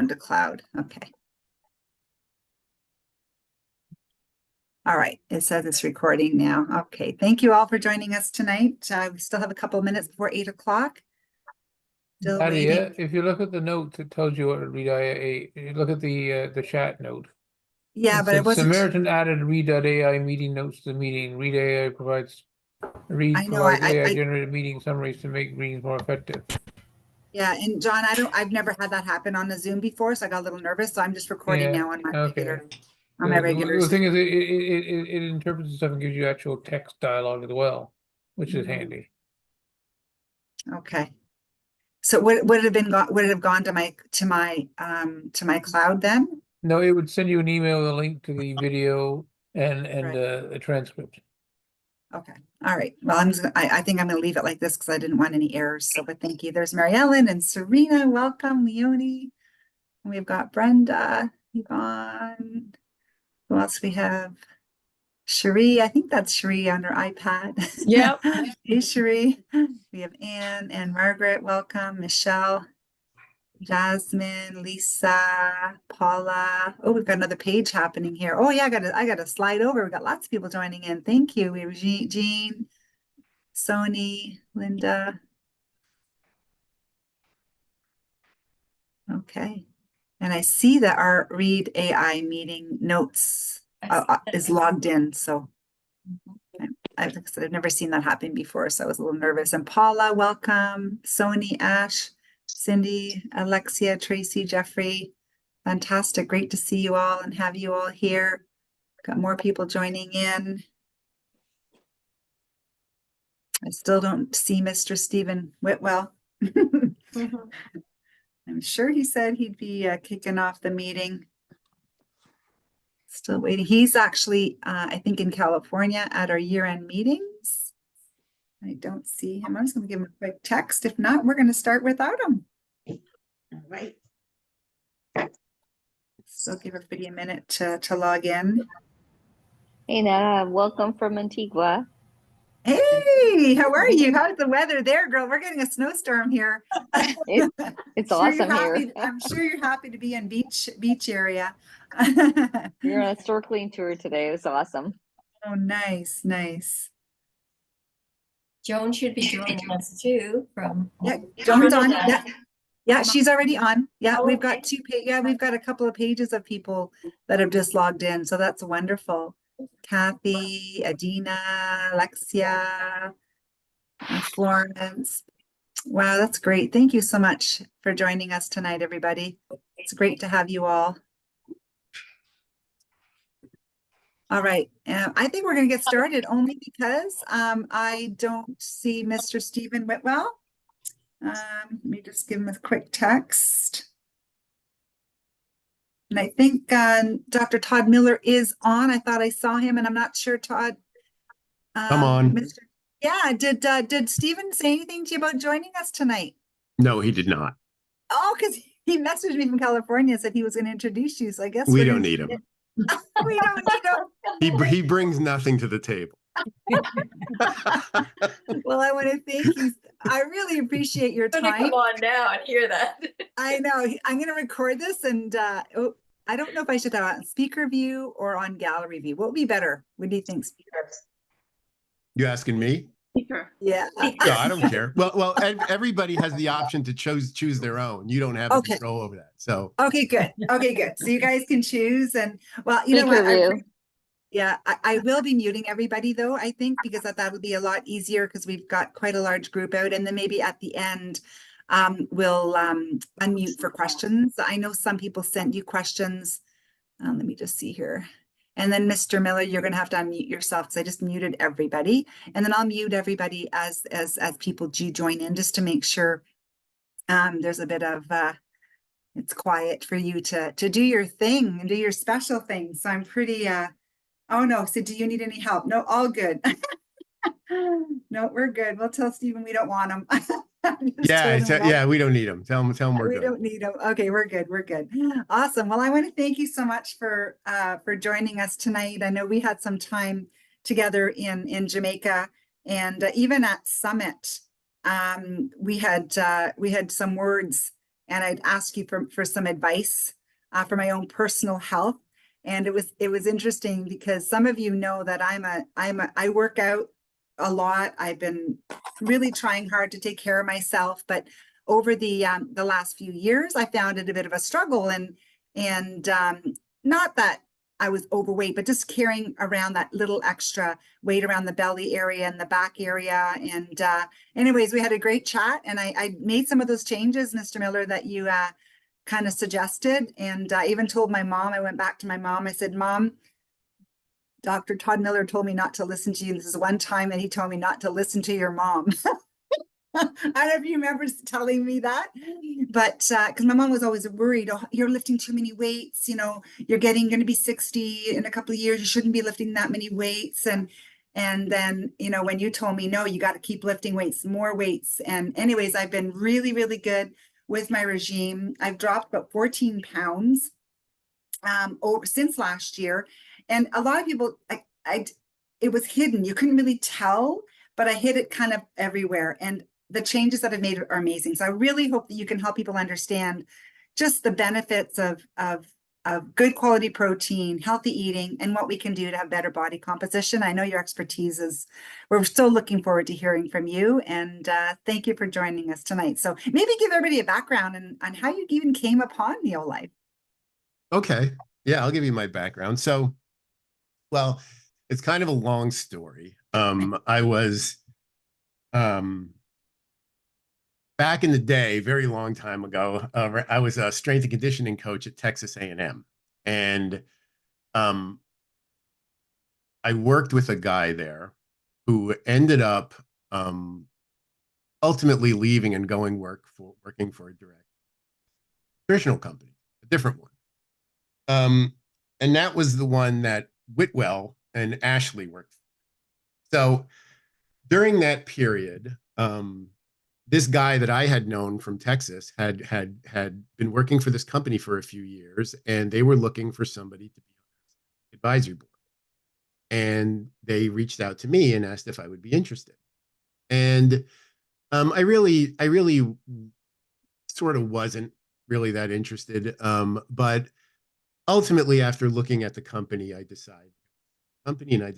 going to cloud. Okay. All right, it says it's recording now. Okay, thank you all for joining us tonight. We still have a couple of minutes before 8 o'clock. Still waiting. If you look at the notes, it tells you what to read IA. You look at the chat note. Yeah, but it wasn't. Samaritan added read.ai meeting notes to the meeting. Read.ai provides I know, AI generated meeting summaries to make meetings more effective. Yeah, and John, I've never had that happen on a Zoom before, so I got a little nervous. So I'm just recording now on my regular. On my regular. The thing is, it interprets the stuff and gives you actual text dialogue as well, which is handy. Okay. So would it have been would it have gone to my cloud then? No, it would send you an email with a link to the video and a transcript. Okay. All right. Well, I think I'm going to leave it like this because I didn't want any errors. So, but thank you. There's Mary Ellen and Serena. Welcome, Leonie. We've got Brenda, Yvonne. Who else we have? Cherie. I think that's Cherie on her iPad. Yep. Hey, Cherie. We have Anne and Margaret. Welcome. Michelle, Jasmine, Lisa, Paula. Oh, we've got another page happening here. Oh yeah, I got to slide over. We've got lots of people joining in. Thank you. We have Jean, Sony, Linda. Okay. And I see that our Read AI meeting notes is logged in. So like I said, I've never seen that happen before. So I was a little nervous. And Paula, welcome. Sony, Ash, Cindy, Alexia, Tracy, Jeffrey. Fantastic. Great to see you all and have you all here. Got more people joining in. I still don't see Mr. Stephen Whitwell. I'm sure he said he'd be kicking off the meeting. Still waiting. He's actually, I think, in California at our year-end meetings. I don't see him. I'm just going to give him a quick text. If not, we're going to start without him. All right. So give everybody a minute to log in. Hey, Nana, welcome from Antigua. Hey, how are you? How's the weather there, girl? We're getting a snowstorm here. It's awesome here. I'm sure you're happy to be in beach area. You're on a snorkeling tour today. It was awesome. Oh, nice, nice. Joan should be joining us too from. Yeah, Joan's on. Yeah, she's already on. Yeah, we've got we've got a couple of pages of people that have just logged in, so that's wonderful. Kathy, Adina, Alexia, Florence. Wow, that's great. Thank you so much for joining us tonight, everybody. It's great to have you all. All right, I think we're going to get started only because I don't see Mr. Stephen Whitwell. Let me just give him a quick text. And I think Dr. Todd Miller is on. I thought I saw him, and I'm not sure, Todd. Come on. Yeah, did Stephen say anything to you about joining us tonight? No, he did not. Oh, because he messaged me from California, said he was going to introduce you. So I guess we don't need him. We don't need him. He brings nothing to the table. Well, I want to thank you. I really appreciate your time. Come on now and hear that. I know. I'm going to record this, and I don't know if I should have on speaker view or on gallery view. What would be better? What do you think, speakers? You asking me? Yeah. No, I don't care. Well, everybody has the option to choose their own. You don't have control over that. So okay, good. Okay, good. So you guys can choose, and well, you know what? Yeah, I will be muting everybody though, I think, because that would be a lot easier because we've got quite a large group out, and then maybe at the end we'll unmute for questions. I know some people sent you questions. Let me just see here. And then Mr. Miller, you're going to have to unmute yourself because I just muted everybody. And then I'll mute everybody as people do join in, just to make sure there's a bit of it's quiet for you to do your thing and do your special thing. So I'm pretty oh no, so do you need any help? No, all good. No, we're good. We'll tell Stephen we don't want him. Yeah, we don't need him. Tell him we're good. We don't need him. Okay, we're good. We're good. Awesome. Well, I want to thank you so much for joining us tonight. I know we had some time together in Jamaica, and even at Summit, we had some words and I'd ask you for some advice for my own personal health. And it was interesting because some of you know that I work out a lot. I've been really trying hard to take care of myself, but over the last few years, I found it a bit of a struggle, and not that I was overweight, but just carrying around that little extra weight around the belly area and the back area. And anyways, we had a great chat, and I made some of those changes, Mr. Miller, that you kind of suggested. And I even told my mom, I went back to my mom, I said, Mom, Dr. Todd Miller told me not to listen to you. This is one time that he told me not to listen to your mom. I don't know if you remember telling me that, but because my mom was always worried, oh, you're lifting too many weights, you know, you're going to be 60 in a couple of years, you shouldn't be lifting that many weights. And then, you know, when you told me, no, you got to keep lifting weights, more weights. And anyways, I've been really, really good with my regime. I've dropped about 14 pounds since last year. And a lot of people, it was hidden. You couldn't really tell, but I hid it kind of everywhere. And the changes that I've made are amazing. So I really hope that you can help people understand just the benefits of good quality protein, healthy eating, and what we can do to have better body composition. I know your expertise is, we're still looking forward to hearing from you. And thank you for joining us tonight. So maybe give everybody a background on how you even came upon Neolife. Okay. Yeah, I'll give you my background. So, well, it's kind of a long story. I was, back in the day, very long time ago, I was a strength and conditioning coach at Texas A&M. And I worked with a guy there who ended up ultimately leaving and working for a direct nutritional company, a different one. And that was the one that Whitwell and Ashley worked for. So during that period, this guy that I had known from Texas had been working for this company for a few years, and they were looking for somebody to be on the advisory board. And they reached out to me and asked if I would be interested. And I really sort of wasn't really that interested. But ultimately, after looking at the company, I decided it was something to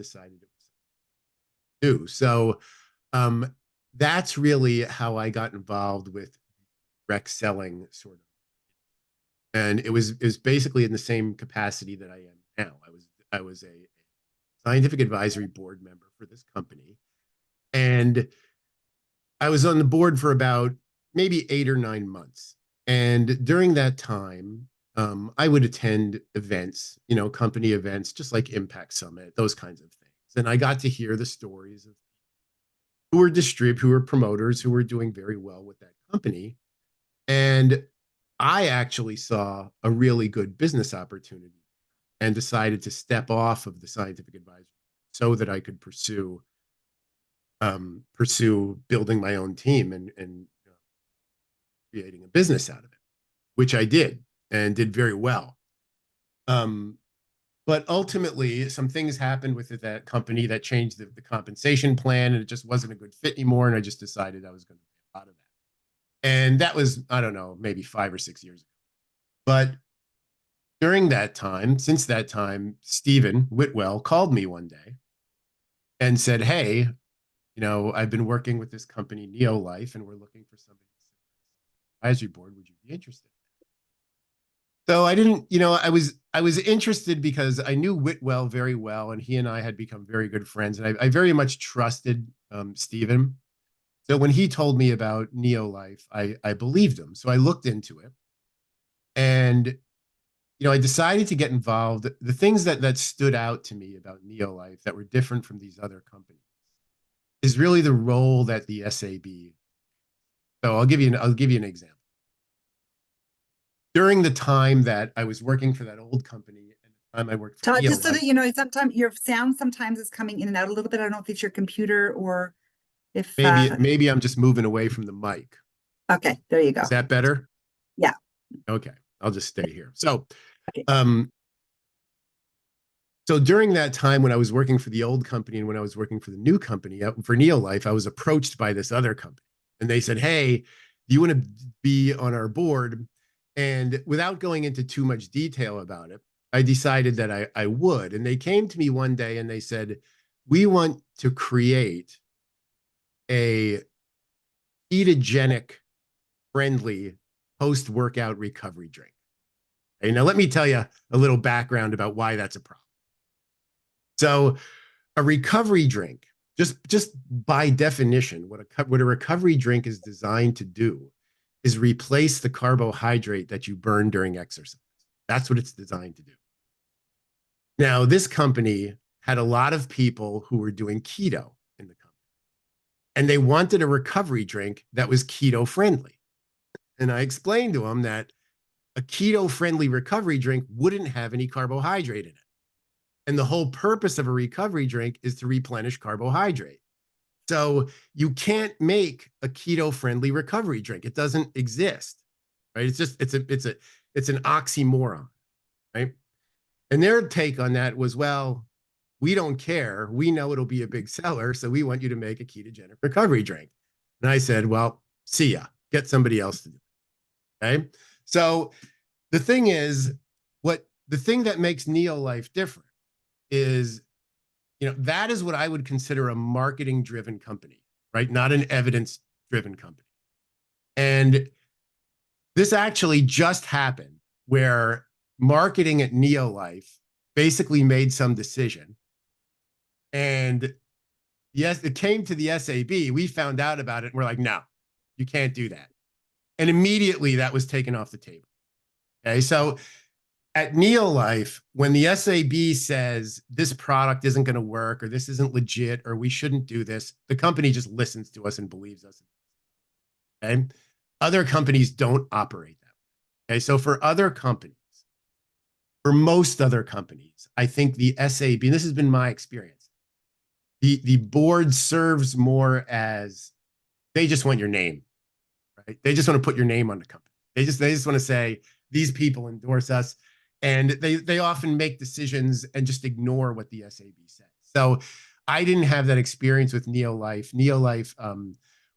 do. So that's really how I got involved with direct selling, sort of. And it was basically in the same capacity that I am now. I was a scientific advisory board member for this company. And I was on the board for about maybe 8 or 9 months. And during that time, I would attend events, you know, company events, just like Impact Summit, those kinds of things. And I got to hear the stories of who were promoters, who were doing very well with that company. And I actually saw a really good business opportunity and decided to step off of the scientific advisory so that I could pursue building my own team and creating a business out of it, which I did and did very well. But ultimately, some things happened with that company that changed the compensation plan, and it just wasn't a good fit anymore. And I just decided I was going to be out of that. And that was, I don't know, maybe 5 or 6 years ago. But since that time, Stephen Whitwell called me one day and said, hey, you know, I've been working with this company, Neolife, and we're looking for somebody to sit on the advisory board. Would you be interested? So I didn't, you know, I was interested because I knew Whitwell very well, and he and I had become very good friends, and I very much trusted Stephen. So when he told me about Neolife, I believed him. So I looked into it, and you know, I decided to get involved. The things that stood out to me about Neolife that were different from these other companies is really the role that the SAB. So I'll give you an example. During the time that I was working for that old company and the time I worked for Todd, Neolife, just so that you know, sometimes your sound sometimes is coming in and out a little bit. I don't know if it's your computer or if maybe I'm just moving away from the mic. Okay, there you go. Is that better? Yeah. Okay, I'll just stay here. So, Okay. So during that time when I was working for the old company and when I was working for the new company, for Neolife, I was approached by this other company, and they said, hey, do you want to be on our board? And without going into too much detail about it, I decided that I would. And they came to me one day and they said, we want to create a ketogenic friendly post-workout recovery drink. Okay, now let me tell you a little background about why that's a problem. So a recovery drink, just by definition, what a recovery drink is designed to do is replace the carbohydrate that you burn during exercise. That's what it's designed to do. Now, this company had a lot of people who were doing keto in the company, and they wanted a recovery drink that was keto friendly. And I explained to them that a keto friendly recovery drink wouldn't have any carbohydrate in it. And the whole purpose of a recovery drink is to replenish carbohydrate. So you can't make a keto friendly recovery drink. It doesn't exist, right? It's an oxymoron, right? And their take on that was, well, we don't care. We know it'll be a big seller, so we want you to make a ketogenic recovery drink. And I said, well, see ya. Get somebody else to do it. Okay. So the thing is, the thing that makes Neolife different is, that is what I would consider a marketing-driven company, right? Not an evidence-driven company. And this actually just happened where marketing at Neolife basically made some decision. And yes, it came to the SAB. We found out about it. And we're like, no, you can't do that. And immediately that was taken off the table. Okay. So at Neolife, when the SAB says this product isn't going to work, or this isn't legit, or we shouldn't do this, the company just listens to us and believes us. Okay. Other companies don't operate that way. Okay. So for most other companies, I think the SAB, and this has been my experience, the board serves more as they just want your name, right? They just want to put your name on the company. They just want to say, these people endorse us. And they often make decisions and just ignore what the SAB says. So I didn't have that experience with Neolife. Neolife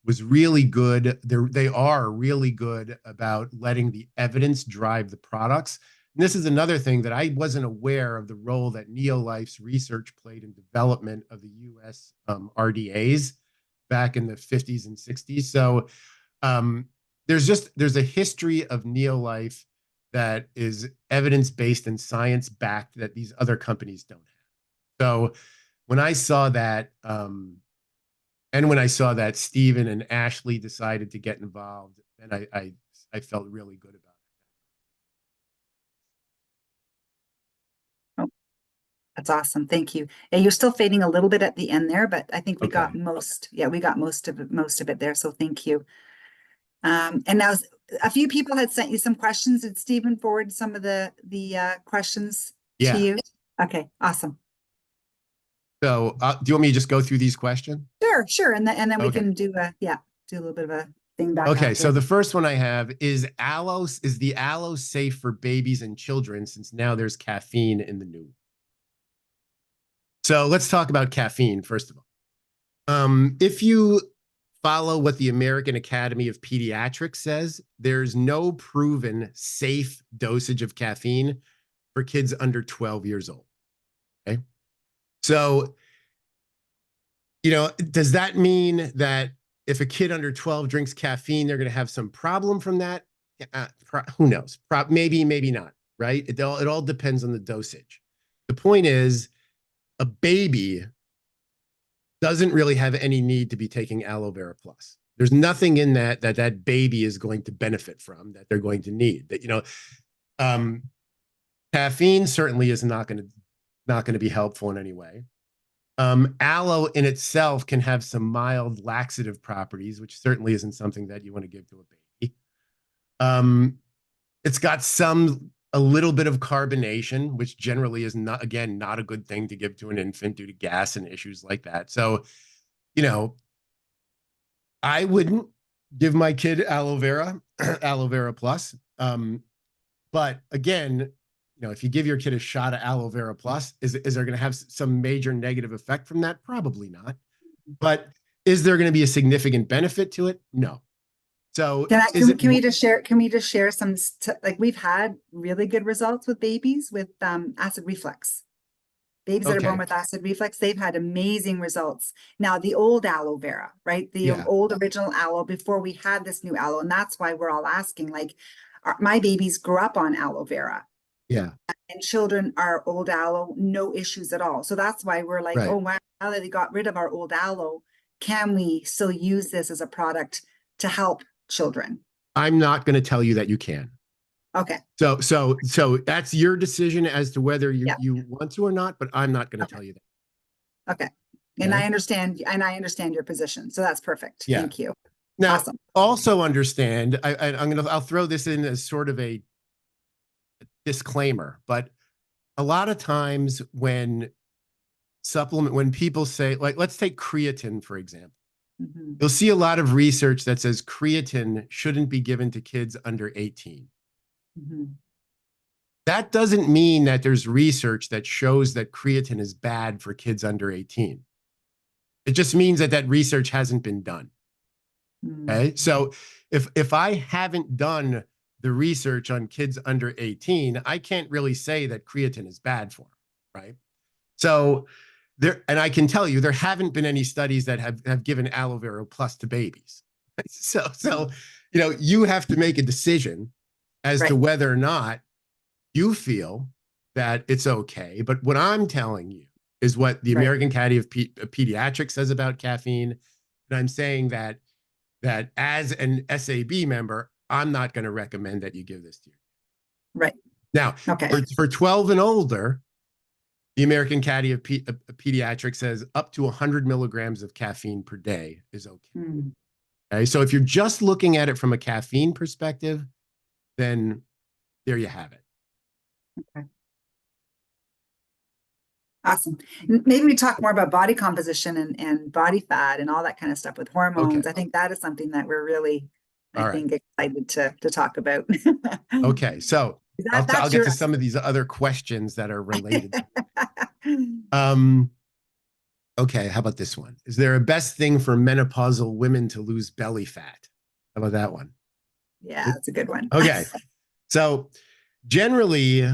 was really good. They are really good about letting the evidence drive the products. And this is another thing that I wasn't aware of, the role that Neolife's research played in development of the US RDAs back in the 50s and 60s. So there's a history of Neolife that is evidence-based and science-backed that these other companies don't have. So when I saw that, and when I saw that Stephen and Ashley decided to get involved, and I felt really good about it. Oh, that's awesome. Thank you. And you're still fading a little bit at the end there, but I think we got most of it there. So thank you. And now a few people had sent you some questions. Did Stephen forward some of the questions to you? Okay, awesome. So do you want me to just go through these questions? Sure. And then we can do a little bit of a thing back. Okay, so the first one I have is the aloe safe for babies and children, since now there's caffeine in the new? So let's talk about caffeine, first of all. If you follow what the American Academy of Pediatrics says, there's no proven safe dosage of caffeine for kids under 12 years old. Okay. So, does that mean that if a kid under 12 drinks caffeine, they're going to have some problem from that? Who knows? Maybe, maybe not, right? It all depends on the dosage. The point is, a baby doesn't really have any need to be taking aloe vera plus. There's nothing in that baby is going to benefit from, that they're going to need. That caffeine certainly is not going to be helpful in any way. Aloe in itself can have some mild laxative properties, which certainly isn't something that you want to give to a baby. It's got a little bit of carbonation, which generally is not a good thing to give to an infant due to gas and issues like that. So, I wouldn't give my kid aloe vera plus. But again, if you give your kid a shot of aloe vera plus, is there going to have some major negative effect from that? Probably not. But is there going to be a significant benefit to it? No. So can we just share some, like, we've had really good results with babies with acid reflux. Babies that are born Okay. with acid reflux, they've had amazing results. Now, the old aloe vera, right? The Yeah. old original aloe before we had this new aloe. And that's why we're all asking, like, my babies grew up on aloe vera. Yeah. And children are old aloe, no issues at all. So that's why we're like, Right. oh, wow, now that they got rid of our old aloe, can we still use this as a product to help children? I'm not going to tell you that you can. Okay. So that's your decision as to whether you, Yeah. you want to or not, but I'm not going to tell you that. Okay. And Okay. I understand your position. So that's perfect. Yeah. Thank you. Now, Awesome. also understand, I'll throw this in as sort of a disclaimer, but a lot of times when people say, like, let's take creatine, for example. Mhm. You'll see a lot of research that says creatine shouldn't be given to kids under 18. Mhm. That doesn't mean that there's research that shows that creatine is bad for kids under 18. It just means that that research hasn't been done. Mm. Okay. So if I haven't done the research on kids under 18, I can't really say that creatine is bad for them, right? So and I can tell you, there haven't been any studies that have given aloe vera plus to babies. So you have to make a decision as to Right. whether or not you feel that it's okay. But what I'm telling you is what the Right. American Academy of Pediatrics says about caffeine. And I'm saying that as an SAB member, I'm not going to recommend that you give this to you. Right. Now, Okay. for 12 and older, the American Academy of Pediatrics says up to 100 milligrams of caffeine per day is okay. Mm. Okay. So if you're just looking at it from a caffeine perspective, then there you have it. Okay. Awesome. Maybe we talk more about body composition and body fat and all that kind of stuff with hormones. Okay. I think that is something that we're really, All I right. think, excited to talk about. Okay. So I'll That's get to some of these other questions that are related. Okay. How about this one? Is there a best thing for menopausal women to lose belly fat? How about that one? Yeah, that's a good one. Okay. So generally,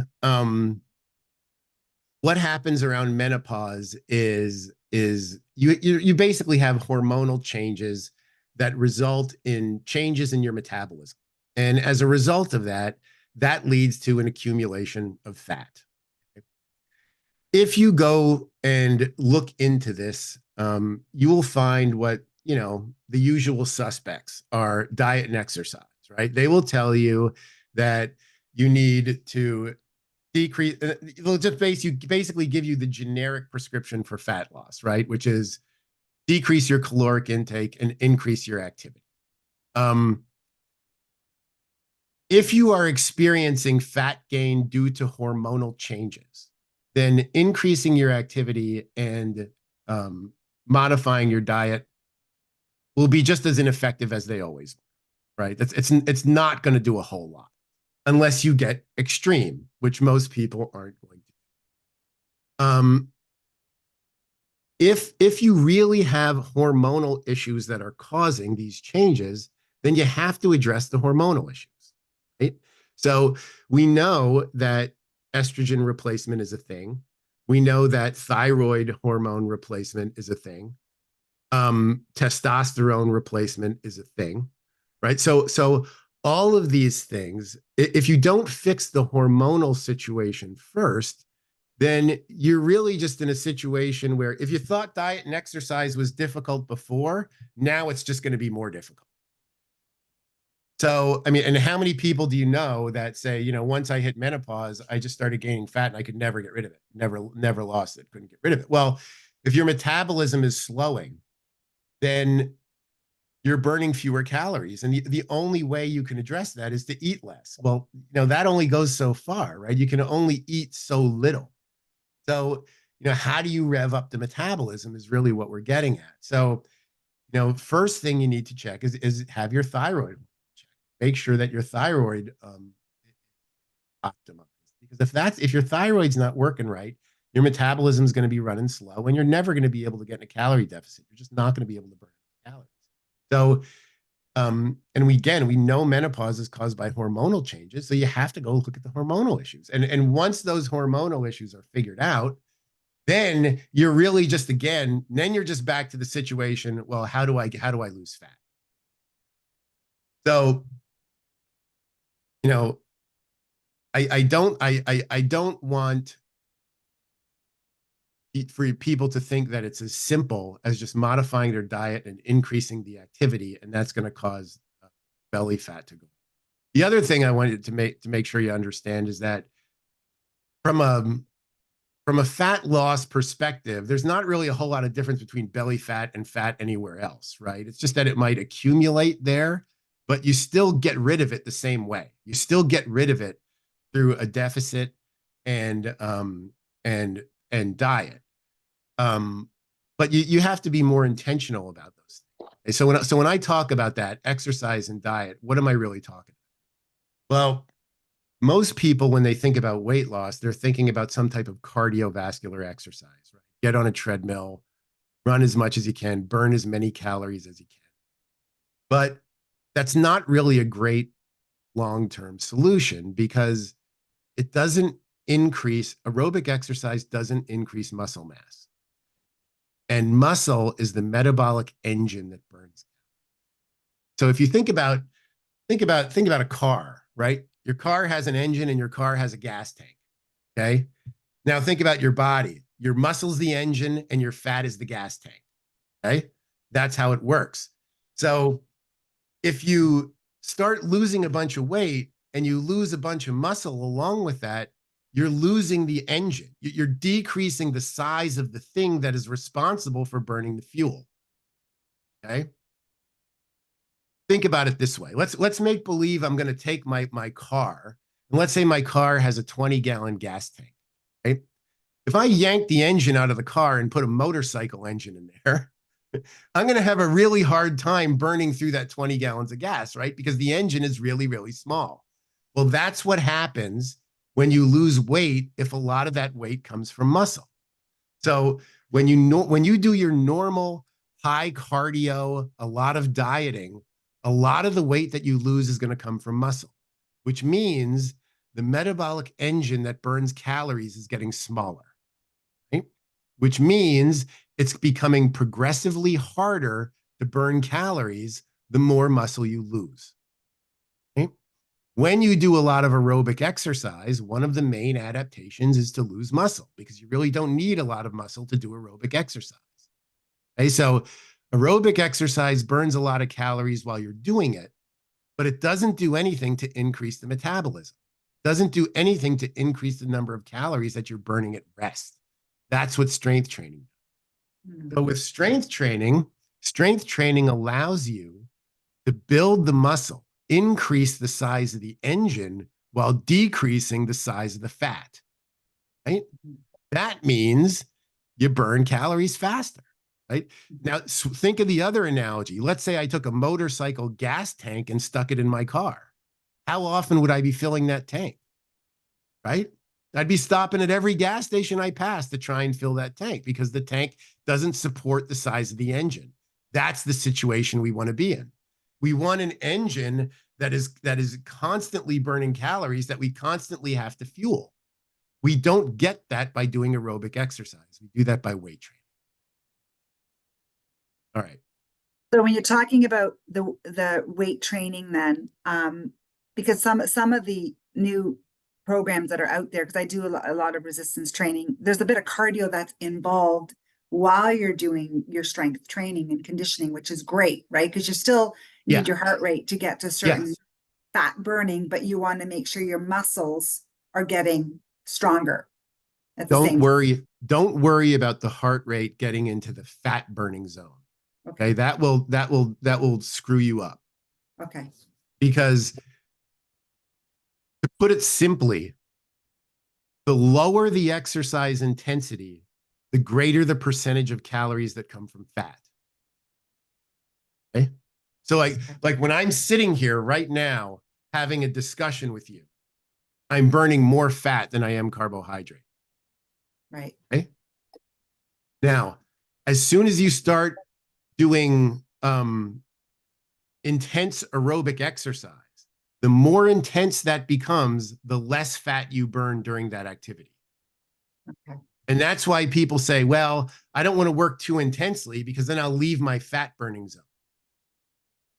what happens around menopause is you basically have hormonal changes that result in changes in your metabolism. And as a result of that, that leads to an accumulation of fat. If you go and look into this, you will find what, the usual suspects are: diet and exercise, right? They will tell you that you need to decrease, they'll just basically give you the generic prescription for fat loss, right? Which is decrease your caloric intake and increase your activity. If you are experiencing fat gain due to hormonal changes, then increasing your activity and modifying your diet will be just as ineffective as they always are, right? It's not going to do a whole lot unless you get extreme, which most people aren't going to. If you really have hormonal issues that are causing these changes, then you have to address the hormonal issues, right? So we know that estrogen replacement is a thing. We know that thyroid hormone replacement is a thing. Testosterone replacement is a thing, right? So all of these things, if you don't fix the hormonal situation first, then you're really just in a situation where if you thought diet and exercise was difficult before, now it's just going to be more difficult. So, I mean, and how many people do you know that say, once I hit menopause, I just started gaining fat and I could never get rid of it, never lost it, couldn't get rid of it? Well, if your metabolism is slowing, then you're burning fewer calories. And the only way you can address that is to eat less. Well, that only goes so far, right? You can only eat so little. So, how do you rev up the metabolism is really what we're getting at. So, first thing you need to check is have your thyroid checked. Make sure that your thyroid optimized. Because if your thyroid's not working right, your metabolism is going to be running slow and you're never going to be able to get in a calorie deficit. You're just not going to be able to burn calories. So And we know menopause is caused by hormonal changes. So you have to go look at the hormonal issues. And once those hormonal issues are figured out, then you're really just, again, then you're just back to the situation. Well, how do I lose fat? So, you know, I don't want for people to think that it's as simple as just modifying their diet and increasing the activity, and that's going to cause belly fat to go. The other thing I wanted to make sure you understand is that from a fat loss perspective, there's not really a whole lot of difference between belly fat and fat anywhere else, right? It's just that it might accumulate there, but you still get rid of it the same way. You still get rid of it through a deficit and diet. But you have to be more intentional about those things. So when I talk about that, exercise and diet, what am I really talking about? Well, most people, when they think about weight loss, they're thinking about some type of cardiovascular exercise, right? Get on a treadmill, run as much as you can, burn as many calories as you can. But that's not really a great long-term solution because it doesn't increase, aerobic exercise doesn't increase muscle mass. And muscle is the metabolic engine that burns. So if you think about a car, right? Your car has an engine and your car has a gas tank. Okay. Now think about your body. Your muscle's the engine and your fat is the gas tank. Okay. That's how it works. So if you start losing a bunch of weight and you lose a bunch of muscle along with that, you're losing the engine. You're decreasing the size of the thing that is responsible for burning the fuel. Okay. Think about it this way. Let's make believe I'm going to take my car, and let's say my car has a 20-gallon gas tank. Right? If I yank the engine out of the car and put a motorcycle engine in there, I'm going to have a really hard time burning through that 20 gallons of gas, right? Because the engine is really, really small. Well, that's what happens when you lose weight if a lot of that weight comes from muscle. So when you do your normal high cardio, a lot of dieting, a lot of the weight that you lose is going to come from muscle, which means the metabolic engine that burns calories is getting smaller, right? Which means it's becoming progressively harder to burn calories the more muscle you lose. Right? When you do a lot of aerobic exercise, one of the main adaptations is to lose muscle because you really don't need a lot of muscle to do aerobic exercise. Okay, so aerobic exercise burns a lot of calories while you're doing it, but it doesn't do anything to increase the metabolism. It doesn't do anything to increase the number of calories that you're burning at rest. That's what strength training does. So with strength training allows you to build the muscle, increase the size of the engine while decreasing the size of the fat, right? That means you burn calories faster, right? Now, think of the other analogy. Let's say I took a motorcycle gas tank and stuck it in my car. How often would I be filling that tank, right? I'd be stopping at every gas station I pass to try and fill that tank because the tank doesn't support the size of the engine. That's the situation we want to be in. We want an engine that is constantly burning calories that we constantly have to fuel. We don't get that by doing aerobic exercise. We do that by weight training. All right. So when you're talking about the weight training, then because some of the new programs that are out there, because I do a lot of resistance training, there's a bit of cardio that's involved while you're doing your strength training and conditioning, which is great, right? Because you still need your heart rate to get to certain fat burning, but you want to make sure your muscles are getting stronger at the same time. Don't worry about the heart rate getting into the fat burning zone. Okay, that will screw you up. Okay. Because to put it simply, the lower the exercise intensity, the greater the percentage of calories that come from fat. Okay? So like when I'm sitting here right now having a discussion with you, I'm burning more fat than I am carbohydrate. Right. Okay? Now, as soon as you start doing intense aerobic exercise, the more intense that becomes, the less fat you burn during that activity. Okay. And that's why people say, well, I don't want to work too intensely because then I'll leave my fat burning zone.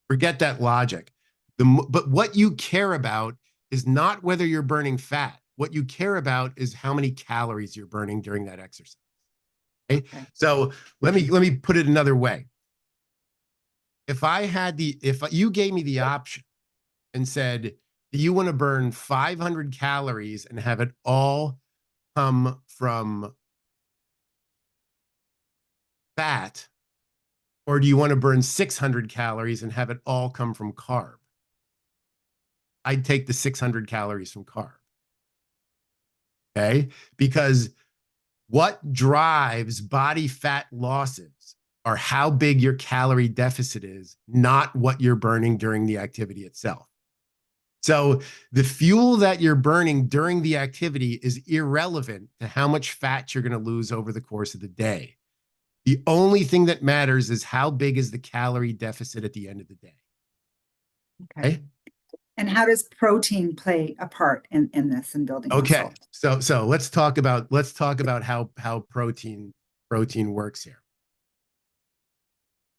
Forget that logic. But what you care about is not whether you're burning fat. What you care about is how many calories you're burning during that exercise. Okay? So let me put it another way. If you gave me the option and said, do you want to burn 500 calories and have it all come from fat, or do you want to burn 600 calories and have it all come from carb? I'd take the 600 calories from carb. Okay? Because what drives body fat losses are how big your calorie deficit is, not what you're burning during the activity itself. So the fuel that you're burning during the activity is irrelevant to how much fat you're going to lose over the course of the day. The only thing that matters is how big is the calorie deficit at the end of the day. Okay. And how does protein play a part in this and building muscle? So let's talk about how protein works here.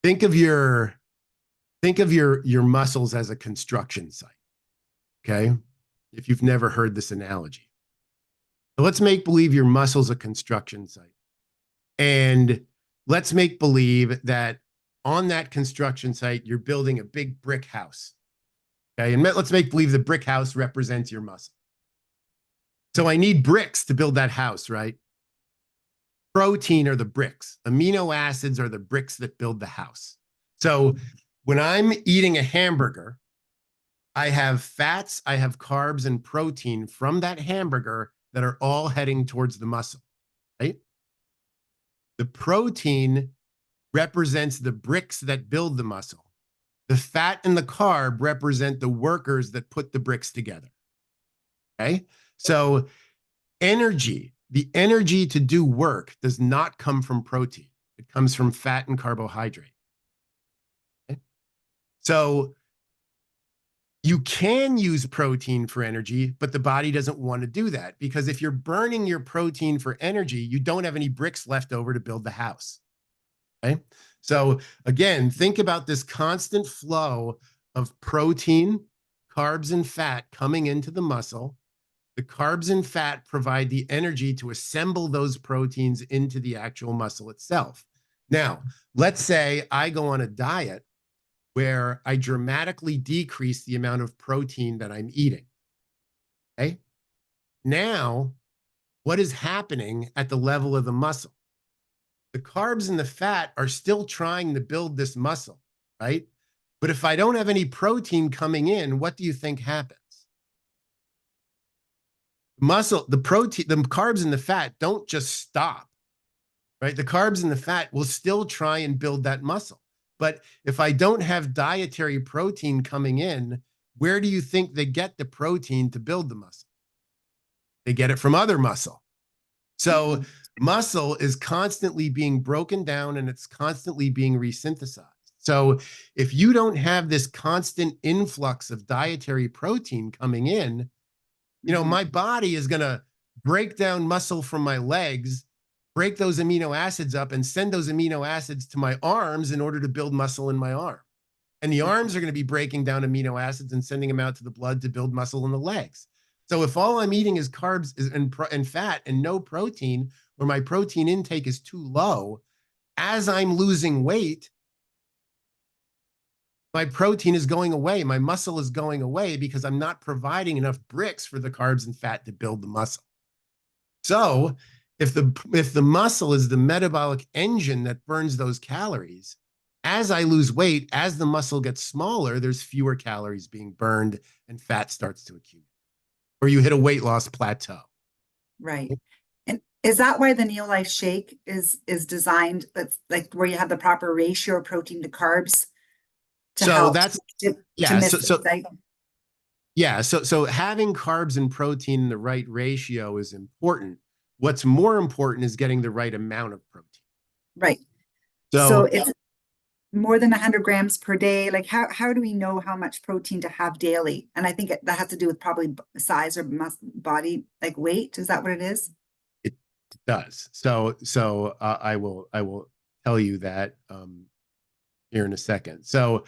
Think of your muscles as a construction site. Okay? If you've never heard this analogy. So let's make believe your muscle's a construction site. And let's make believe that on that construction site, you're building a big brick house. Okay, and let's make believe the brick house represents your muscle. So I need bricks to build that house, right? Protein are the bricks. Amino acids are the bricks that build the house. So when I'm eating a hamburger, I have fats, I have carbs, and protein from that hamburger that are all heading towards the muscle, right? The protein represents the bricks that build the muscle. The fat and the carb represent the workers that put the bricks together. Okay? So energy, the energy to do work does not come from protein. It comes from fat and carbohydrate. Okay? So you can use protein for energy, but the body doesn't want to do that because if you're burning your protein for energy, you don't have any bricks left over to build the house. Okay? So again, think about this constant flow of protein, carbs, and fat coming into the muscle. The carbs and fat provide the energy to assemble those proteins into the actual muscle itself. Now, let's say I go on a diet where I dramatically decrease the amount of protein that I'm eating. Okay? Now, what is happening at the level of the muscle? The carbs and the fat are still trying to build this muscle, right? But if I don't have any protein coming in, what do you think happens? The protein, the carbs and the fat don't just stop, right? The carbs and the fat will still try and build that muscle. But if I don't have dietary protein coming in, where do you think they get the protein to build the muscle? They get it from other muscle. So muscle is constantly being broken down and it's constantly being resynthesized. So if you don't have this constant influx of dietary protein coming in, my body is going to break down muscle from my legs, break those amino acids up and send those amino acids to my arms in order to build muscle in my arm. And the arms are going to be breaking down amino acids and sending them out to the blood to build muscle in the legs. So if all I'm eating is carbs and fat and no protein, or my protein intake is too low, as I'm losing weight, my protein is going away. My muscle is going away because I'm not providing enough bricks for the carbs and fat to build the muscle. So if the muscle is the metabolic engine that burns those calories, as I lose weight, as the muscle gets smaller, there's fewer calories being burned and fat starts to accumulate. Or you hit a weight loss plateau. Right. And is that why the Neolife shake is designed, that's like where you have the proper ratio of protein to carbs to help so having carbs and protein in the right ratio is important. What's more important is getting the right amount of protein. Right. So So it's more than 100 grams per day? Like how do we know how much protein to have daily? And I think that has to do with probably size or body, like weight. Is that what it is? It does. So I will tell you that here in a second. So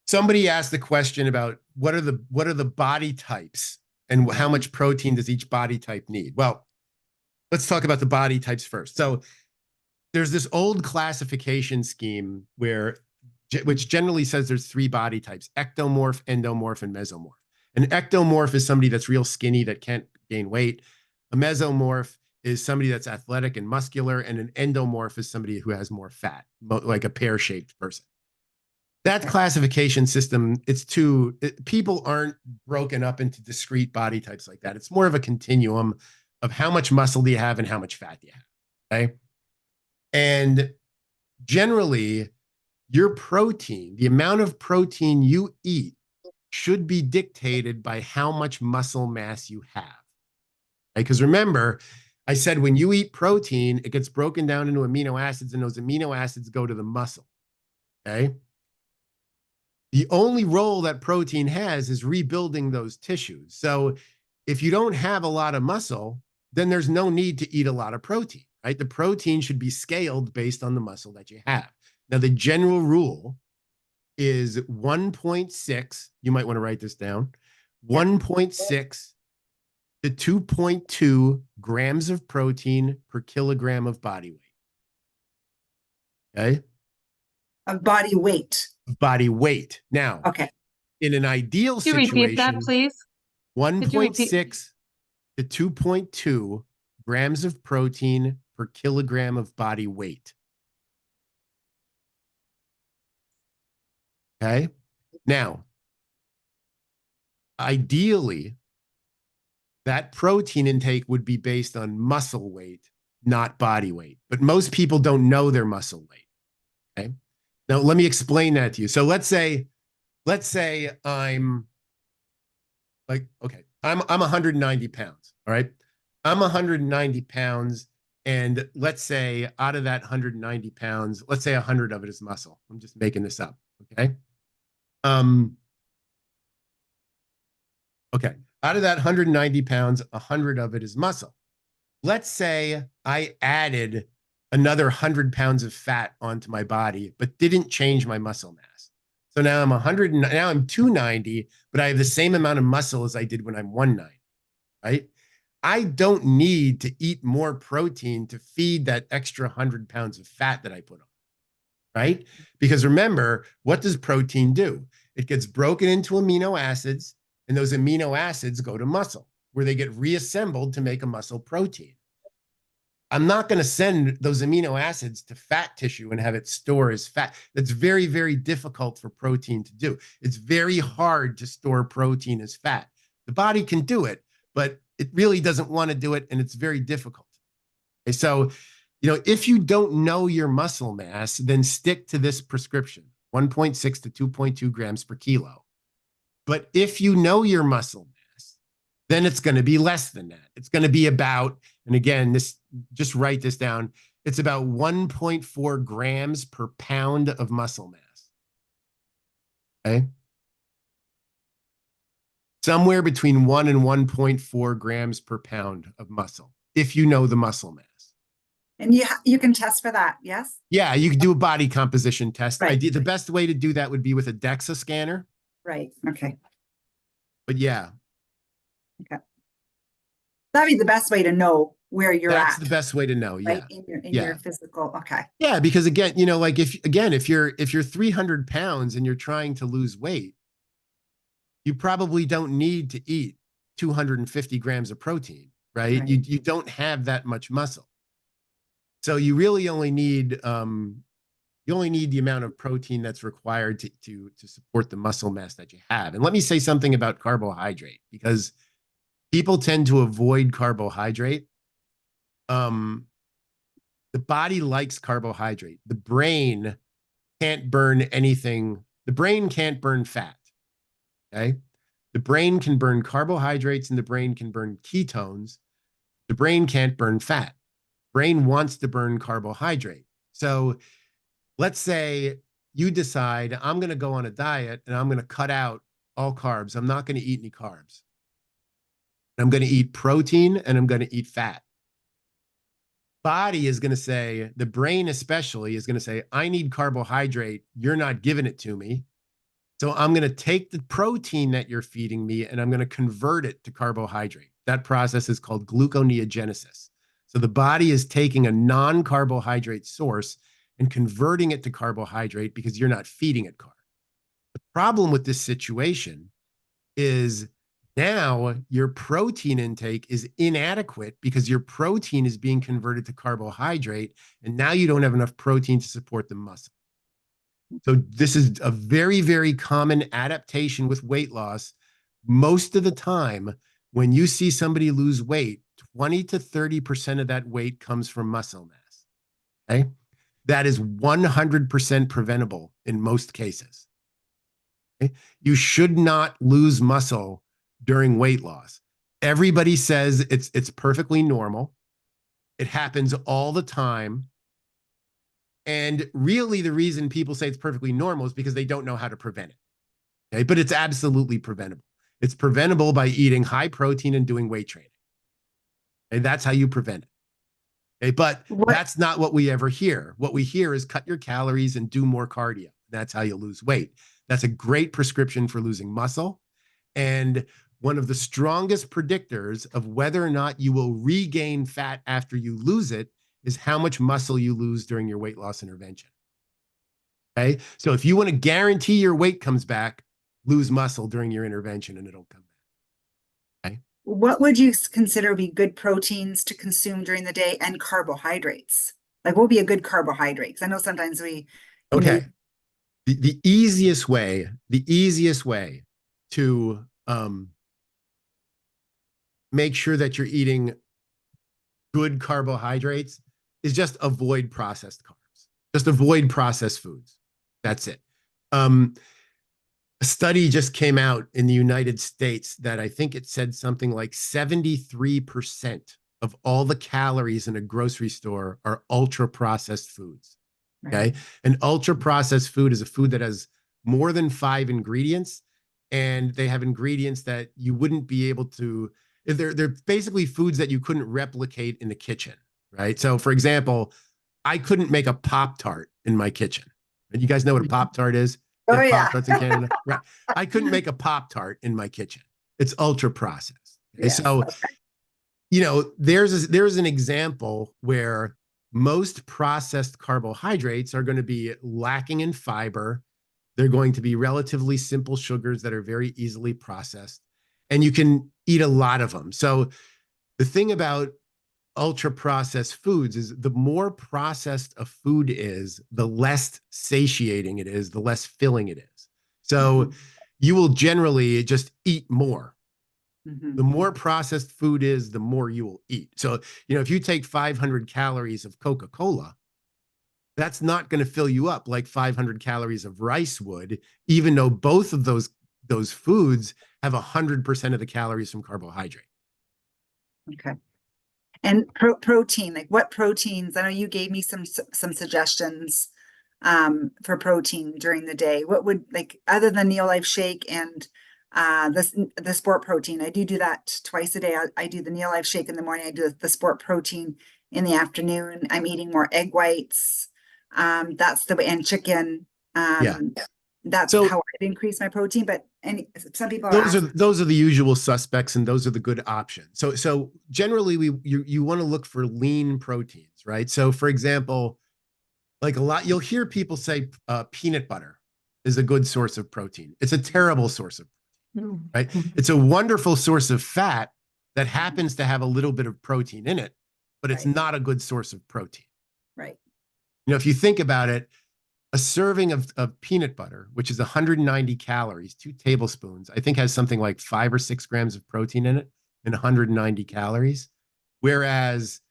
somebody asked the question about what are the body types and how much protein does each body type need? Well, let's talk about the body types first. So there's this old classification scheme which generally says there's 3 body types: ectomorph, endomorph, and mesomorph. An ectomorph is somebody that's real skinny that can't gain weight. A mesomorph is somebody that's athletic and muscular, and an endomorph is somebody who has more fat, like a pear-shaped person. That classification system, people aren't broken up into discrete body types like that. It's more of a continuum of how much muscle do you have and how much fat do you have, okay? And generally, your protein, the amount of protein you eat, should be dictated by how much muscle mass you have. Right? Because remember, I said when you eat protein, it gets broken down into amino acids, and those amino acids go to the muscle. Okay? The only role that protein has is rebuilding those tissues. So if you don't have a lot of muscle, then there's no need to eat a lot of protein, right? The protein should be scaled based on the muscle that you have. Now, the general rule is 1.6, you might want to write this down, 1.6 to 2.2 grams of protein per kilogram of body weight. Okay? Of body weight. Body weight. Now, okay. In an ideal Could you situation, repeat that, please? 1.6 to 2.2 grams of protein per kilogram of body weight. Okay. Now, ideally, that protein intake would be based on muscle weight, not body weight. But most people don't know their muscle weight. Okay. Now, let me explain that to you. So let's say I'm like, okay, I'm 190 pounds. All right. I'm 190 pounds. And let's say out of that 190 pounds, let's say 100 of it is muscle. I'm just making this up. Okay. Okay. Out of that 190 pounds, 100 of it is muscle. Let's say I added another 100 pounds of fat onto my body, but didn't change my muscle mass. So now I'm 100, now I'm 290, but I have the same amount of muscle as I did when I'm 190, right? I don't need to eat more protein to feed that extra 100 pounds of fat that I put on, right? Because remember, what does protein do? It gets broken into amino acids, and those amino acids go to muscle, where they get reassembled to make a muscle protein. I'm not going to send those amino acids to fat tissue and have it store as fat. That's very, very difficult for protein to do. It's very hard to store protein as fat. The body can do it, but it really doesn't want to do it, and it's very difficult. Okay, so, if you don't know your muscle mass, then stick to this prescription, 1.6 to 2.2 grams per kilo. But if you know your muscle mass, then it's going to be less than that. It's going to be about, and again, just write this down, it's about 1.4 grams per pound of muscle mass. Okay? Somewhere between 1 and 1.4 grams per pound of muscle, if you know the muscle mass. And you can test for that, yes? Yeah, you can do a body composition test. Right. The best way to do that would be with a DEXA scanner. Right, okay. But yeah. Okay. That'd be the best way to know where you're at. That's the best way to know, right? yeah. In your physical, okay. Yeah, because again, if you're 300 pounds and you're trying to lose weight, you probably don't need to eat 250 grams of protein, right? Right. You don't have that much muscle. So you really only need the amount of protein that's required to support the muscle mass that you have. And let me say something about carbohydrate, because people tend to avoid carbohydrate. The body likes carbohydrate. The brain can't burn anything. The brain can't burn fat. Okay. The brain can burn carbohydrates and the brain can burn ketones. The brain can't burn fat. Brain wants to burn carbohydrate. So let's say you decide I'm going to go on a diet and I'm going to cut out all carbs. I'm not going to eat any carbs. I'm going to eat protein and I'm going to eat fat. Body is going to say, the brain especially is going to say, I need carbohydrate. You're not giving it to me. So I'm going to take the protein that you're feeding me and I'm going to convert it to carbohydrate. That process is called gluconeogenesis. So the body is taking a non-carbohydrate source and converting it to carbohydrate because you're not feeding it carb. The problem with this situation is now your protein intake is inadequate because your protein is being converted to carbohydrate, and now you don't have enough protein to support the muscle. So this is a very, very common adaptation with weight loss. Most of the time, when you see somebody lose weight, 20 to 30% of that weight comes from muscle mass. Okay? That is 100% preventable in most cases. Okay? You should not lose muscle during weight loss. Everybody says it's perfectly normal. It happens all the time. And really, the reason people say it's perfectly normal is because they don't know how to prevent it. Okay? But it's absolutely preventable. It's preventable by eating high protein and doing weight training. And that's how you prevent it. Okay? But that's not what we ever hear. What we hear is cut your calories and do more cardio. That's how you lose weight. That's a great prescription for losing muscle. And one of the strongest predictors of whether or not you will regain fat after you lose it is how much muscle you lose during your weight loss intervention. Okay. So if you want to guarantee your weight comes back, lose muscle during your intervention and it'll come back. Okay. What would you consider be good proteins to consume during the day and carbohydrates? Like what would be a good carbohydrate? Because I know sometimes okay. The easiest way to make sure that you're eating good carbohydrates is just avoid processed carbs. Just avoid processed foods. That's it. A study just came out in the United States that I think it said something like 73% of all the calories in a grocery store are ultra processed foods. Okay. An ultra processed food is a food that has more than 5 ingredients, and they have ingredients that you wouldn't be able to, they're basically foods that you couldn't replicate in the kitchen. Right. So for example, I couldn't make a Pop-Tart in my kitchen. And you guys know what a Pop-Tart is? Oh, yeah. Pop-Tarts in Canada. Right. I couldn't make a Pop-Tart in my kitchen. It's ultra processed. Okay? Yes. So, you know, there's an example where most processed carbohydrates are going to be lacking in fiber. They're going to be relatively simple sugars that are very easily processed, and you can eat a lot of them. So the thing about ultra processed foods is the more processed a food is, the less satiating it is, the less filling it is. So you will generally just eat more. The more processed food is, the more you will eat. So, you know, if you take 500 calories of Coca-Cola, that's not going to fill you up like 500 calories of rice would, even though both of those foods have 100% of the calories from carbohydrate. Okay. And protein, like what proteins? I know you gave me some suggestions for protein during the day. What would, like, other than Neolife Shake and the sport protein? I do that twice a day. I do the Neolife Shake in the morning. I do the sport protein in the afternoon. I'm eating more egg whites. That's the way, and chicken. That's how I'd increase my protein. But some people those are the usual suspects, and those are the good options. So generally you want to look for lean proteins, right? So for example, like you'll hear people say peanut butter is a good source of protein. It's a terrible source of protein, right? It's a wonderful source of fat that happens to have a little bit of protein in it, but it's not a good source of protein. Right. You know, if you think about it, a serving of peanut butter, which is 190 calories, 2 tablespoons, I think has something like 5 or 6 grams of protein in it and 190 calories. Whereas,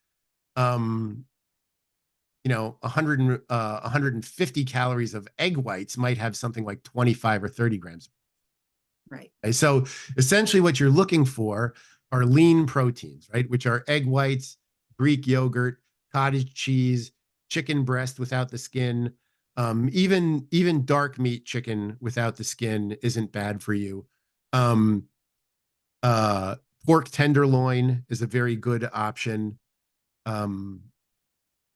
you know, 150 calories of egg whites might have something like 25 or 30 grams. Right. Okay, so essentially what you're looking for are lean proteins, right? Which are egg whites, Greek yogurt, cottage cheese, chicken breast without the skin, Even dark meat chicken without the skin isn't bad for you. Pork tenderloin is a very good option.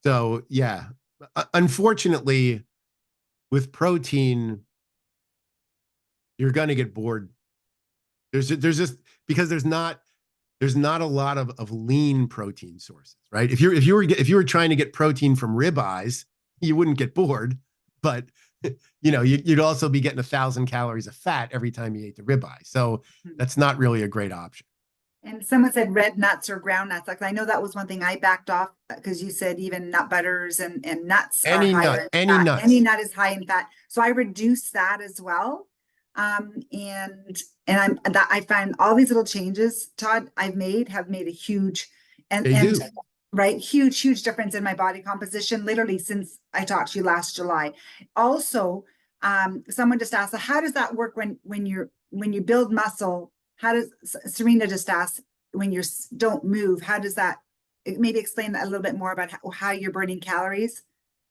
So yeah, unfortunately, with protein, you're going to get bored. There's just because there's not a lot of lean protein sources, right? If you were trying to get protein from ribeyes, you wouldn't get bored, but you'd also be getting 1,000 calories of fat every time you ate the ribeye. So that's not really a great option. And someone said red nuts or ground nuts. Like I know that was one thing I backed off because you said even nut butters and nuts are higher in fat. Any nut is high in fat. So I reduced that as well. And I find all these little changes, Todd, have made a huge huge difference in my body composition literally since I talked to you last July. Also, someone just asked, so how does that work when you build muscle? How does Serena just asked when you don't move? How does that? Maybe explain that a little bit more about how you're burning calories.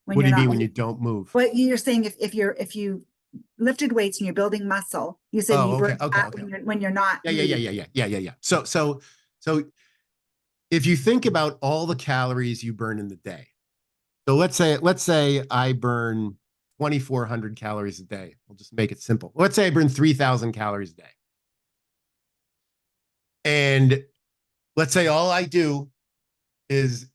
What do you mean when you don't move? Well, you're saying if you lifted weights and you're building muscle, you said you burn fat when you're not. Yeah. So if you think about all the calories you burn in the day, so let's say I burn 2,400 calories a day. We'll just make it simple. Let's say I burn 3,000 calories a day. And let's say all I do is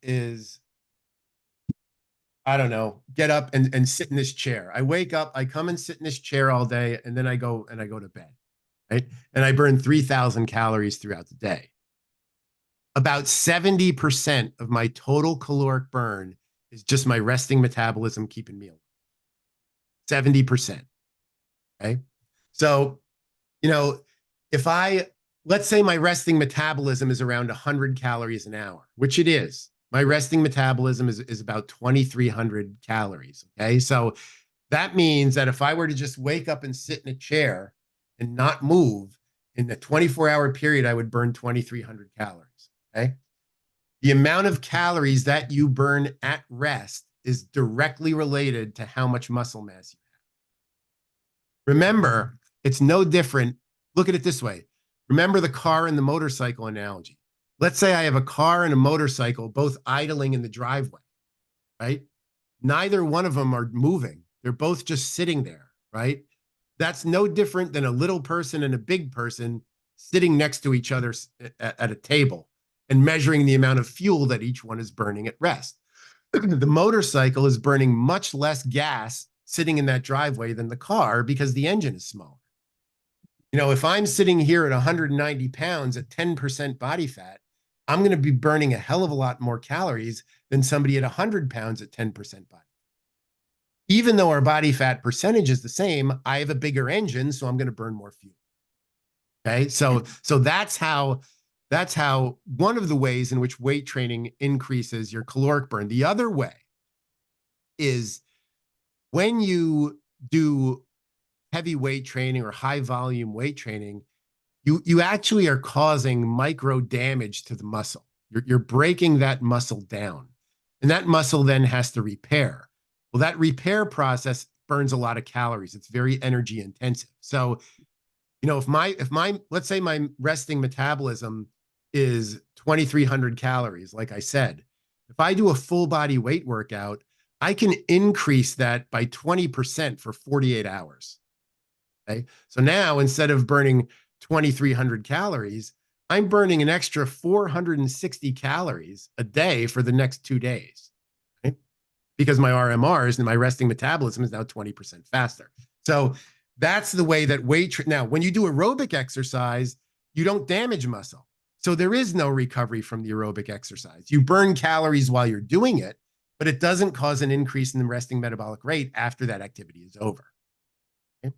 I don't know, get up and sit in this chair. I wake up, I come and sit in this chair all day, and then I go to bed, right? And I burn 3,000 calories throughout the day. About 70% of my total caloric burn is just my resting metabolism keeping me alive. 70%. Okay. So, let's say my resting metabolism is around 100 calories an hour, which it is. My resting metabolism is about 2,300 calories. Okay. So that means that if I were to just wake up and sit in a chair and not move in the 24-hour period, I would burn 2,300 calories. Okay. The amount of calories that you burn at rest is directly related to how much muscle mass you have. Remember, it's no different. Look at it this way. Remember the car and the motorcycle analogy. Let's say I have a car and a motorcycle both idling in the driveway, right? Neither one of them are moving. They're both just sitting there, right? That's no different than a little person and a big person sitting next to each other at a table and measuring the amount of fuel that each one is burning at rest. The motorcycle is burning much less gas sitting in that driveway than the car because the engine is smaller. If I'm sitting here at 190 pounds at 10% body fat, I'm going to be burning a hell of a lot more calories than somebody at 100 pounds at 10% body. Even though our body fat percentage is the same, I have a bigger engine, so I'm going to burn more fuel. Okay, so that's how one of the ways in which weight training increases your caloric burn. The other way is when you do heavy weight training or high volume weight training, you actually are causing micro damage to the muscle. You're breaking that muscle down, and that muscle then has to repair. Well, that repair process burns a lot of calories. It's very energy intensive. So, if my let's say my resting metabolism is 2,300 calories, like I said, if I do a full body weight workout, I can increase that by 20% for 48 hours. Okay. So now instead of burning 2,300 calories, I'm burning an extra 460 calories a day for the next 2 days. Okay? Because my RMRs and my resting metabolism is now 20% faster. So that's the way that now, when you do aerobic exercise, you don't damage muscle. So there is no recovery from the aerobic exercise. You burn calories while you're doing it, but it doesn't cause an increase in the resting metabolic rate after that activity is over. Okay?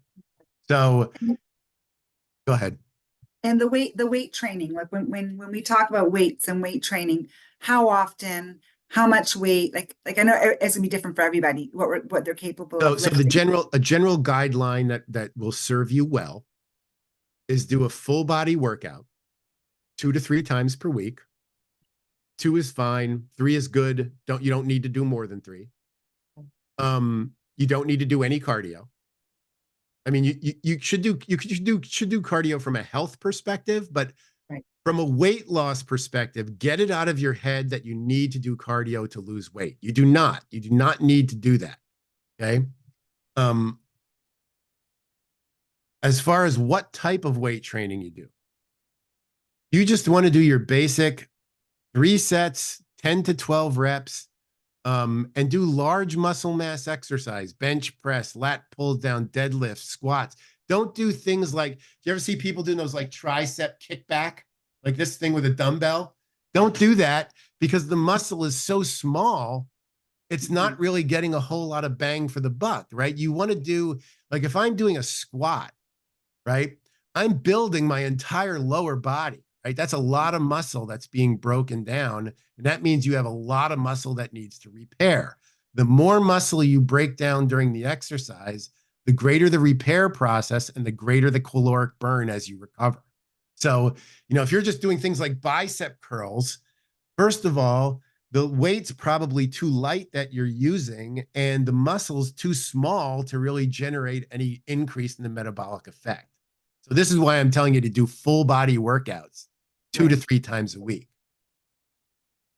So go ahead. And the weight training, like when we talk about weights and weight training, how often, how much weight, like I know it's gonna be different for everybody, what they're capable of. So a general guideline that will serve you well is do a full body workout 2 to 3 times per week. 2 is fine. 3 is good. You don't need to do more than 3. You don't need to do any cardio. I mean, you should do cardio from a health perspective, but Right. from a weight loss perspective, get it out of your head that you need to do cardio to lose weight. You do not need to do that. Okay. As far as what type of weight training you do, you just want to do your basic 3 sets, 10 to 12 reps, and do large muscle mass exercise, bench press, lat pull down, deadlift, squats. Don't do things like, do you ever see people doing those like tricep kickback, like this thing with a dumbbell? Don't do that, because the muscle is so small, it's not really getting a whole lot of bang for the buck, right? You want to do, like if I'm doing a squat, right? I'm building my entire lower body, right? That's a lot of muscle that's being broken down. And that means you have a lot of muscle that needs to repair. The more muscle you break down during the exercise, the greater the repair process and the greater the caloric burn as you recover. So, if you're just doing things like bicep curls, first of all, the weight's probably too light that you're using, and the muscle's too small to really generate any increase in the metabolic effect. So this is why I'm telling you to do full body workouts 2 to 3 times a week.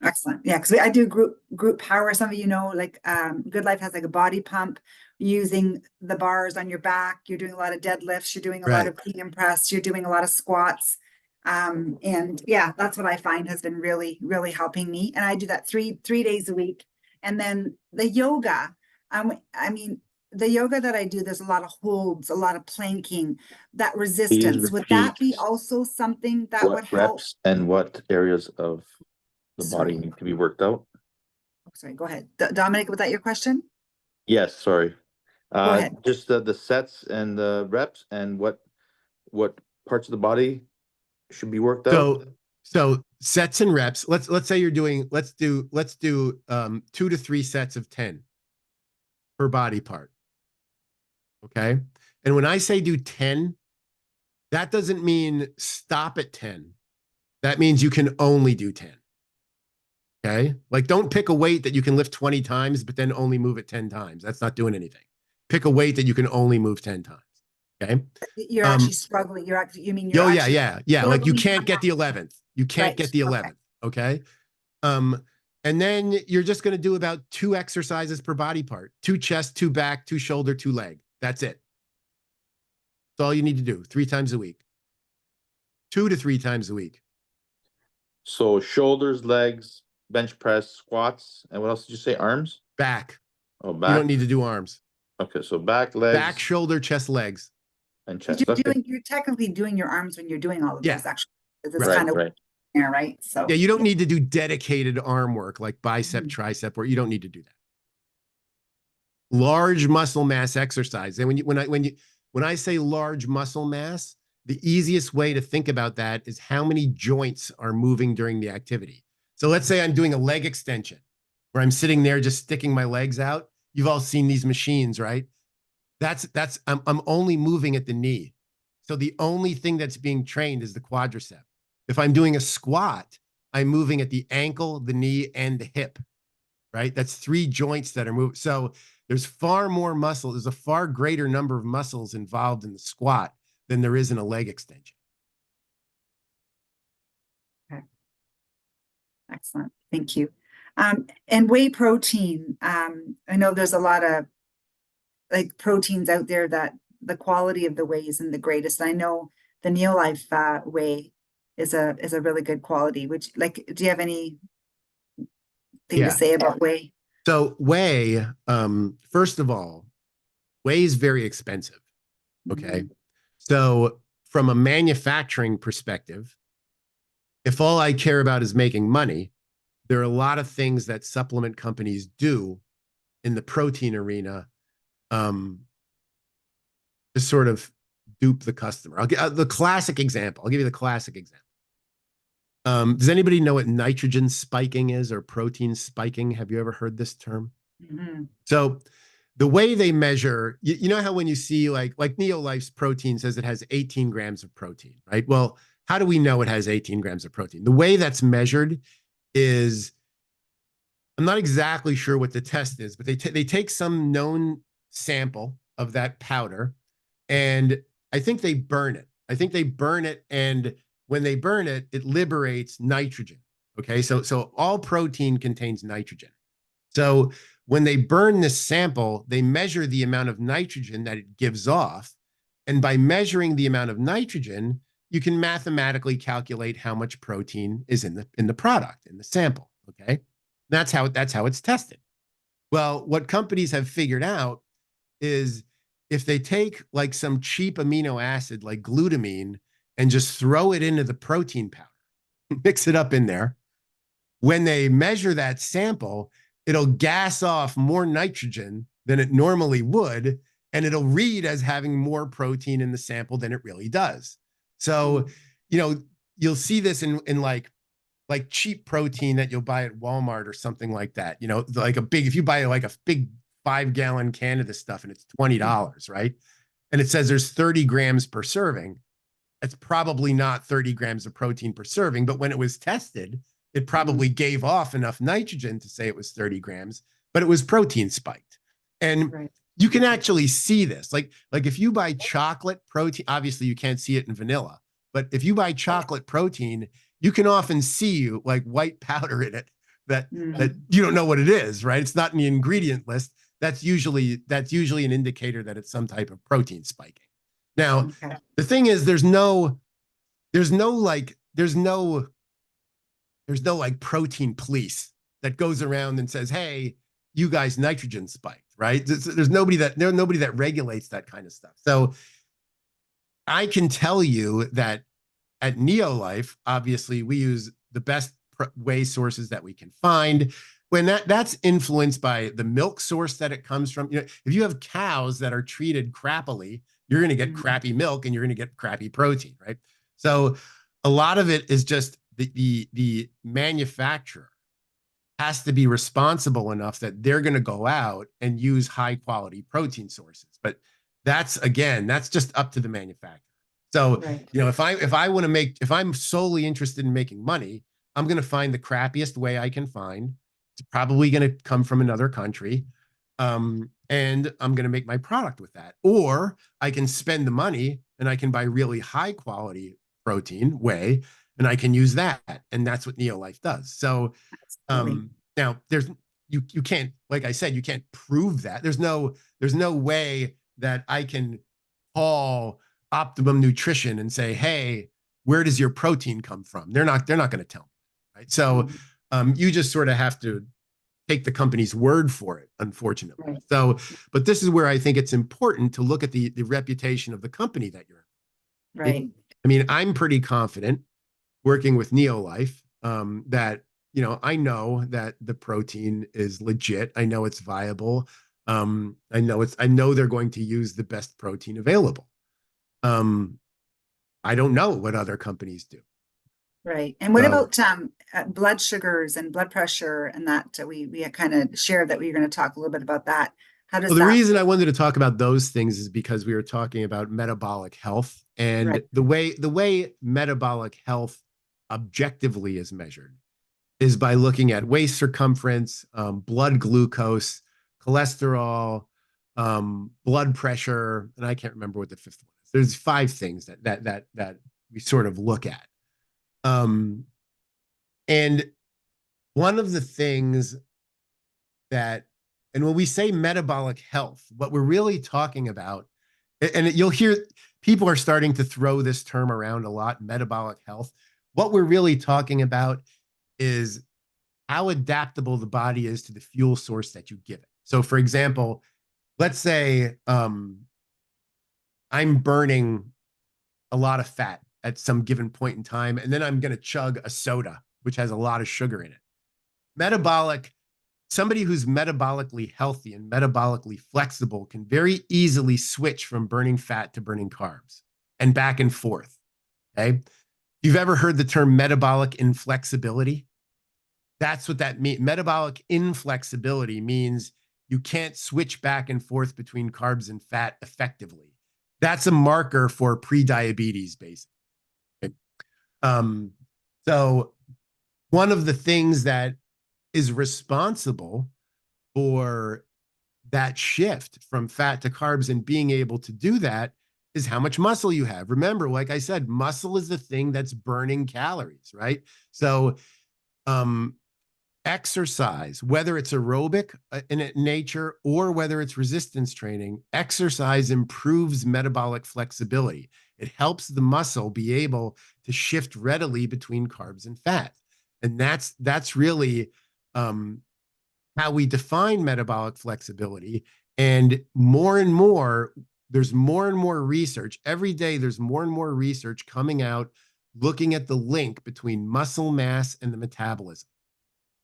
Excellent. Yeah, because I do group power. Some of you know, like Good Life has like a body pump using the bars on your back. You're doing a lot of deadlifts. You're doing a lot of clean and press. You're doing a lot of squats. And yeah, that's what I find has been really, really helping me. And I do that three days a week. And then the yoga, I mean, the yoga that I do, there's a lot of holds, a lot of planking, that resistance. Would that be also something that would help? Reps and what areas of the body need to be worked out? Oh, sorry, go ahead. Dominic, was that your question? Yes, sorry. Go ahead. Just the sets and the reps and what parts of the body should be worked out. So sets and reps. Let's say you're doing, let's do 2 to 3 sets of 10 per body part. Okay. And when I say do 10, that doesn't mean stop at 10. That means you can only do 10. Okay. Like don't pick a weight that you can lift 20 times, but then only move it 10 times. That's not doing anything. Pick a weight that you can only move 10 times. Okay. You're actually struggling. Yeah. Like you can't get the 11th. You can't get the 11th. Okay. And then you're just going to do about 2 exercises per body part, 2 chest, 2 back, 2 shoulder, 2 leg. That's it. That's all you need to do 3 times a week, 2 to 3 times a week. So shoulders, legs, bench press, squats, and what else did you say? Arms? Back. Oh, back. You don't need to do arms. Okay, so back, legs. Back, shoulder, chest, legs. And chest. You're technically doing your arms when you're doing all of those, actually. It's kind of there, right? So yeah, you don't need to do dedicated arm work like bicep, tricep work. You don't need to do that. Large muscle mass exercise. And when I say large muscle mass, the easiest way to think about that is how many joints are moving during the activity. So let's say I'm doing a leg extension where I'm sitting there just sticking my legs out. You've all seen these machines, right? I'm only moving at the knee. So the only thing that's being trained is the quadricep. If I'm doing a squat, I'm moving at the ankle, the knee, and the hip, right? That's 3 joints that are moving. So there's far more muscle. There's a far greater number of muscles involved in the squat than there is in a leg extension. Okay. Excellent. Thank you. And whey protein. I know there's a lot of like proteins out there that the quality of the whey isn't the greatest. I know the Neolife whey is a really good quality. Which, like, do you have anything to say about whey? So whey, first of all, whey is very expensive. Okay. So from a manufacturing perspective, if all I care about is making money, there are a lot of things that supplement companies do in the protein arena to sort of dupe the customer. I'll give the classic example. I'll give you the classic example. Does anybody know what nitrogen spiking is or protein spiking? Have you ever heard this term? So the way they measure, you know how when you see like Neolife's protein says it has 18 grams of protein, right? Well, how do we know it has 18 grams of protein? The way that's measured is, I'm not exactly sure what the test is, but they take some known sample of that powder, and I think they burn it. I think they burn it, and when they burn it, it liberates nitrogen. Okay, so all protein contains nitrogen. So when they burn this sample, they measure the amount of nitrogen that it gives off. And by measuring the amount of nitrogen, you can mathematically calculate how much protein is in the product, in the sample. Okay. That's how it's tested. Well, what companies have figured out is if they take like some cheap amino acid like glutamine and just throw it into the protein powder, mix it up in there, when they measure that sample, it'll gas off more nitrogen than it normally would, and it'll read as having more protein in the sample than it really does. So, you'll see this in like cheap protein that you'll buy at Walmart or something like that. Like if you buy like a big 5-gallon can of this stuff and it's $20, right? And it says there's 30 grams per serving. It's probably not 30 grams of protein per serving, but when it was tested, it probably gave off enough nitrogen to say it was 30 grams, but it was protein spiked. And you can actually see this. Like if you buy chocolate protein, obviously you can't see it in vanilla, but if you buy chocolate protein, you can often see like white powder in it that you don't know what it is, right? It's not in the ingredient list. That's usually an indicator that it's some type of protein spiking. Now, the thing is, there's no like protein police that goes around and says, hey, you guys nitrogen spiked, right? There's nobody that regulates that kind of stuff. So I can tell you that at Neolife, obviously we use the best whey sources that we can find. When that's influenced by the milk source that it comes from. If you have cows that are treated crappily, you're going to get crappy milk and you're going to get crappy protein, right? So a lot of it is just the manufacturer has to be responsible enough that they're going to go out and use high quality protein sources. But that's just up to the manufacturer. So, if I'm solely interested in making money, I'm going to find the crappiest whey I can find. It's probably going to come from another country. And I'm going to make my product with that. Or I can spend the money and I can buy really high quality protein whey and I can use that. And that's what Neolife does. So, now you can't, like I said, you can't prove that. There's no way that I can call Optimum Nutrition and say, hey, where does your protein come from? They're not going to tell me, right? So, you just sort of have to take the company's word for it, unfortunately. So, but this is where I think it's important to look at the reputation of the company that you're in. Right. I mean, I'm pretty confident working with Neolife that, I know that the protein is legit. I know it's viable. I know they're going to use the best protein available. I don't know what other companies do. Right. And what about blood sugars and blood pressure and that we kind of shared that we were going to talk a little bit about that. How does the reason I wanted to talk about those things is because we were talking about metabolic health and the way metabolic health objectively is measured is by looking at waist circumference, blood glucose, cholesterol, blood pressure, and I can't remember what the fifth one is. There's 5 things that we sort of look at. And one of the things that, and when we say metabolic health, what we're really talking about, and you'll hear people are starting to throw this term around a lot, metabolic health. What we're really talking about is how adaptable the body is to the fuel source that you give it. So for example, let's say I'm burning a lot of fat at some given point in time, and then I'm going to chug a soda, which has a lot of sugar in it. Somebody who's metabolically healthy and metabolically flexible can very easily switch from burning fat to burning carbs and back and forth. Okay. You've ever heard the term metabolic inflexibility? That's what that means. Metabolic inflexibility means you can't switch back and forth between carbs and fat effectively. That's a marker for pre-diabetes, basically. So one of the things that is responsible for that shift from fat to carbs and being able to do that is how much muscle you have. Remember, like I said, muscle is the thing that's burning calories, right? So, exercise, whether it's aerobic in nature or whether it's resistance training, exercise improves metabolic flexibility. It helps the muscle be able to shift readily between carbs and fat. And that's really how we define metabolic flexibility. And more, there's more and more research. Every day, there's more and more research coming out looking at the link between muscle mass and the metabolism.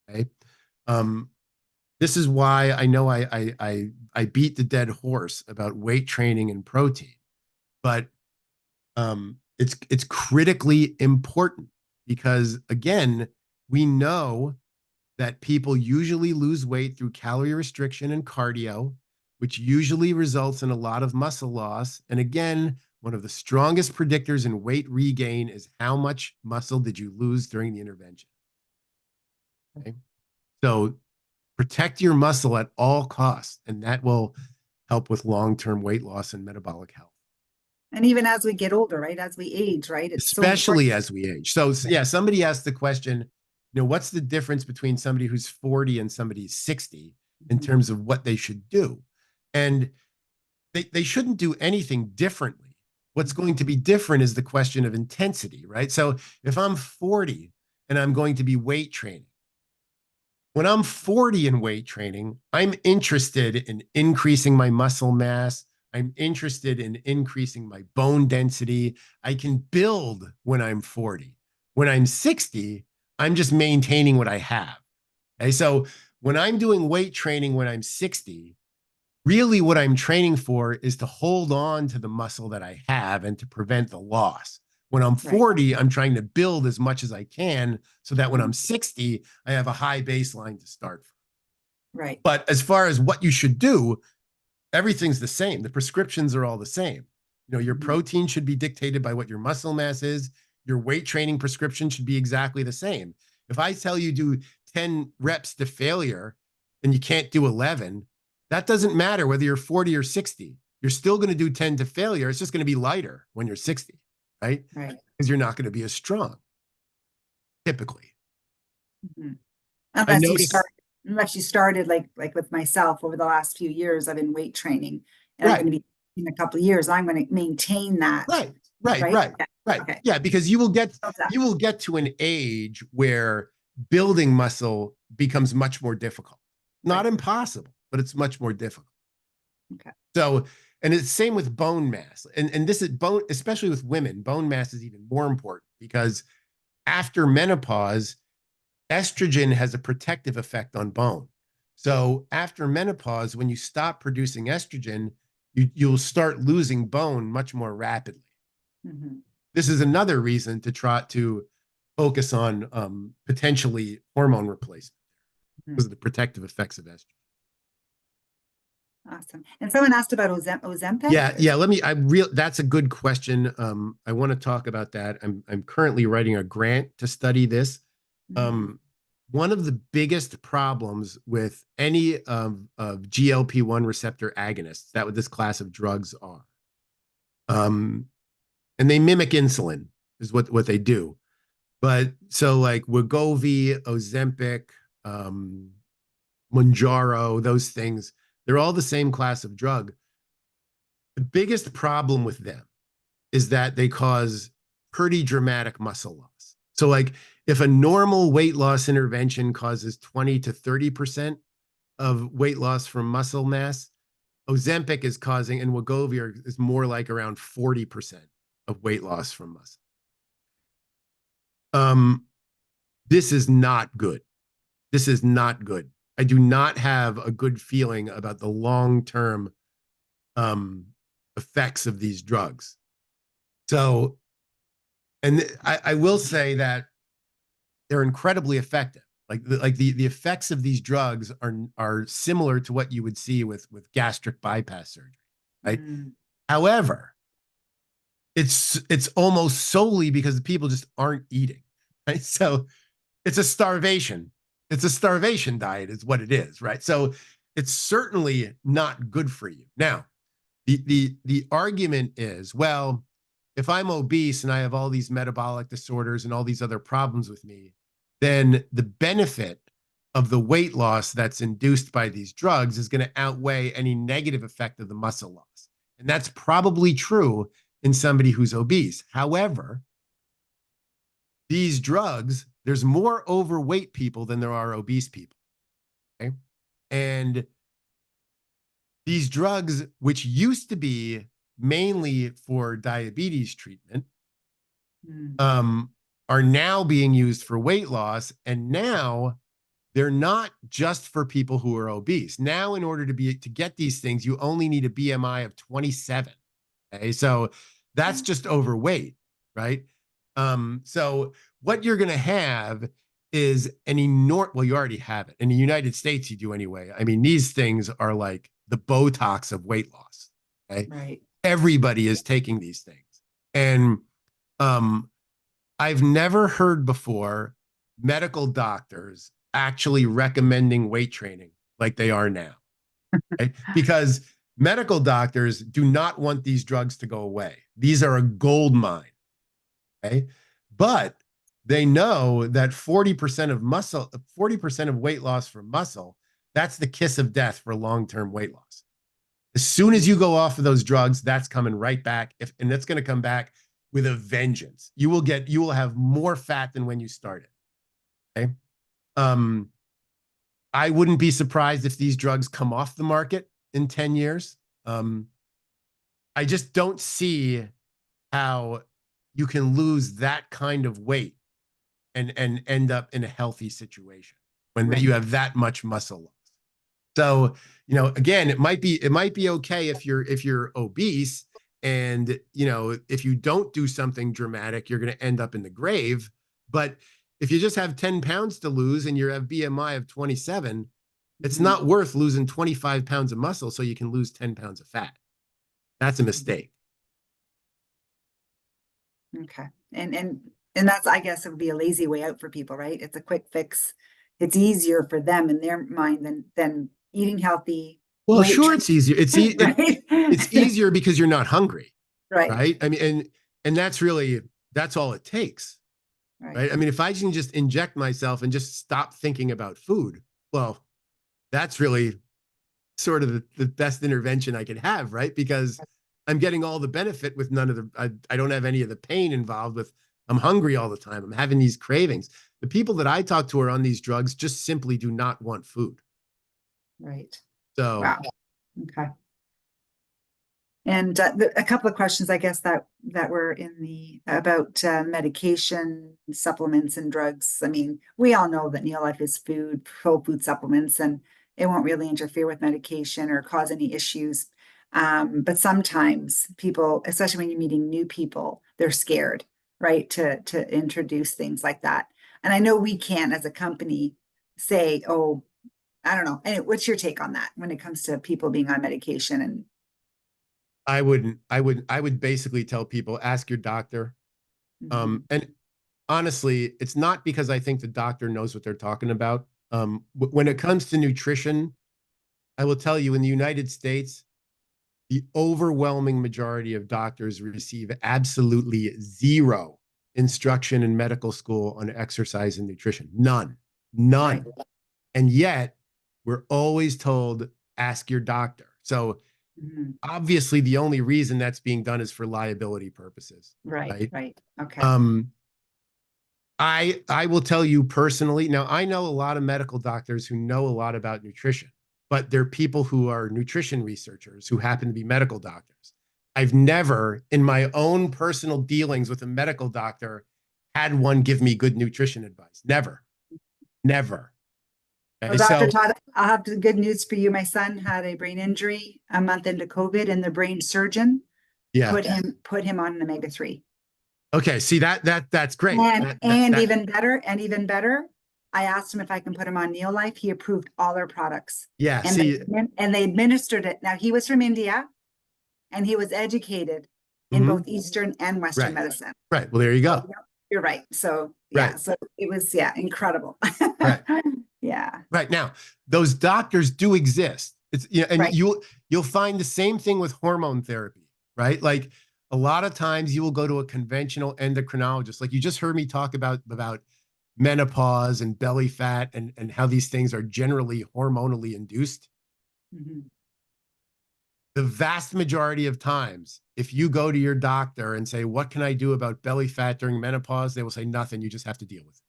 Okay. This is why I know I beat the dead horse about weight training and protein, but it's critically important because again, we know that people usually lose weight through calorie restriction and cardio, which usually results in a lot of muscle loss. And again, one of the strongest predictors in weight regain is how much muscle did you lose during the intervention. Okay. So protect your muscle at all costs, and that will help with long-term weight loss and metabolic health. And even as we get older, right? As we age, right? It's especially as we age. So yeah, somebody asked the question, what's the difference between somebody who's 40 and somebody 60 in terms of what they should do? And they shouldn't do anything differently. What's going to be different is the question of intensity, right? So if I'm 40 and I'm going to be weight training, when I'm 40 in weight training, I'm interested in increasing my muscle mass. I'm interested in increasing my bone density. I can build when I'm 40. When I'm 60, I'm just maintaining what I have. Okay, so when I'm doing weight training when I'm 60, really what I'm training for is to hold on to the muscle that I have and to prevent the loss. When I'm 40, right, I'm trying to build as much as I can so that when I'm 60, I have a high baseline to start from. Right. But as far as what you should do, everything's the same. The prescriptions are all the same. Your protein should be dictated by what your muscle mass is. Your weight training prescription should be exactly the same. If I tell you do 10 reps to failure and you can't do 11, that doesn't matter whether you're 40 or 60. You're still going to do 10 to failure. It's just going to be lighter when you're 60, right? Right. Because you're not going to be as strong, typically. Unless you started like with myself over the last few years, I've been weight training, and I'm going to be in a couple of years, I'm going to maintain that. Right. Okay. Yeah, because you will get to an age where building muscle becomes much more difficult. Not impossible, but it's much more difficult. Okay. So, and it's the same with bone mass. And this is bone, especially with women, bone mass is even more important because after menopause, estrogen has a protective effect on bone. So after menopause, when you stop producing estrogen, you'll start losing bone much more rapidly. This is another reason to try to focus on potentially hormone replacement because of the protective effects of estrogen. Awesome. And someone asked about Ozempic. Yeah. That's a good question. I want to talk about that. I'm currently writing a grant to study this. One of the biggest problems with any of GLP-1 receptor agonists, that what this class of drugs are, and they mimic insulin is what they do. But so like Wegovy, Ozempic, Mounjaro, those things, they're all the same class of drug. The biggest problem with them is that they cause pretty dramatic muscle loss. So like if a normal weight loss intervention causes 20 to 30% of weight loss from muscle mass, Ozempic is causing, and Wegovy is more like around 40% of weight loss from muscle. This is not good. This is not good. I do not have a good feeling about the long-term effects of these drugs. So, and I will say that they're incredibly effective. Like the effects of these drugs are similar to what you would see with gastric bypass surgery, right? However, it's almost solely because the people just aren't eating, right? So it's a starvation. It's a starvation diet is what it is, right? So it's certainly not good for you. Now, the argument is, well, if I'm obese and I have all these metabolic disorders and all these other problems with me, then the benefit of the weight loss that's induced by these drugs is going to outweigh any negative effect of the muscle loss. And that's probably true in somebody who's obese. However, these drugs, there's more overweight people than there are obese people. Okay. And these drugs, which used to be mainly for diabetes treatment, are now being used for weight loss. And now they're not just for people who are obese. Now, in order to get these things, you only need a BMI of 27. Okay. So that's just overweight, right? So what you're going to have is an enormous, well, you already have it. In the United States, you do anyway. I mean, these things are like the Botox of weight loss. Okay. Right. Everybody is taking these things. And I've never heard before medical doctors actually recommending weight training like they are now. Right? Because medical doctors do not want these drugs to go away. These are a gold mine. Okay. But they know that 40% of 40% of weight loss for muscle, that's the kiss of death for long-term weight loss. As soon as you go off of those drugs, that's coming right back. And that's going to come back with a vengeance. You will have more fat than when you started. Okay. I wouldn't be surprised if these drugs come off the market in 10 years. I just don't see how you can lose that kind of weight and end up in a healthy situation when you have that much muscle loss. So, again, it might be okay if you're obese and, if you don't do something dramatic, you're going to end up in the grave. But if you just have 10 pounds to lose and you have BMI of 27, it's not worth losing 25 pounds of muscle so you can lose 10 pounds of fat. That's a mistake. Okay. And that's, I guess it would be a lazy way out for people, right? It's a quick fix. It's easier for them in their mind than eating healthy. Well, sure, it's easier. It's right? it's easier because you're not hungry. Right. Right. I mean, and that's all it takes. Right. I mean, if I can just inject myself and just stop thinking about food, well, that's really sort of the best intervention I could have, right? Because I'm getting all the benefit with none of I don't have any of the pain involved with, I'm hungry all the time. I'm having these cravings. The people that I talk to are on these drugs just simply do not want food. Right. So, wow. Okay. And a couple of questions, I guess, that were in about medication, supplements, and drugs. I mean, we all know that Neolife is whole food supplements, and it won't really interfere with medication or cause any issues. But sometimes people, especially when you're meeting new people, they're scared, right, to introduce things like that. And I know we can't, as a company, say, oh, I don't know. And what's your take on that when it comes to people being on medication? And I would basically tell people, ask your doctor. And honestly, it's not because I think the doctor knows what they're talking about. When it comes to nutrition, I will tell you, in the United States, the overwhelming majority of doctors receive absolutely zero instruction in medical school on exercise and nutrition. None. Right. And yet we're always told, ask your doctor. So obviously the only reason that's being done is for liability purposes. Right. Okay. I will tell you personally, now I know a lot of medical doctors who know a lot about nutrition, but they're people who are nutrition researchers who happen to be medical doctors. I've never, in my own personal dealings with a medical doctor, had one give me good nutrition advice. Never. Well, Dr. Todd, I'll have the good news for you. My son had a brain injury a month into COVID, and the brain surgeon put him on an omega-3. Okay, see that's great. And even better, I asked him if I can put him on Neolife. He approved all our products. Yeah, and they administered it. Now, he was from India, and he was educated in both Eastern and Western medicine. Right. Well, there you go. You're right. So so it was incredible. Right. Yeah. Right. Now, those doctors do exist. It's, you know, and Right. you'll find the same thing with hormone therapy, right? Like a lot of times you will go to a conventional endocrinologist. Like you just heard me talk about menopause and belly fat and how these things are generally hormonally induced. Mhm. The vast majority of times, if you go to your doctor and say, what can I do about belly fat during menopause? They will say nothing. You just have to deal with it.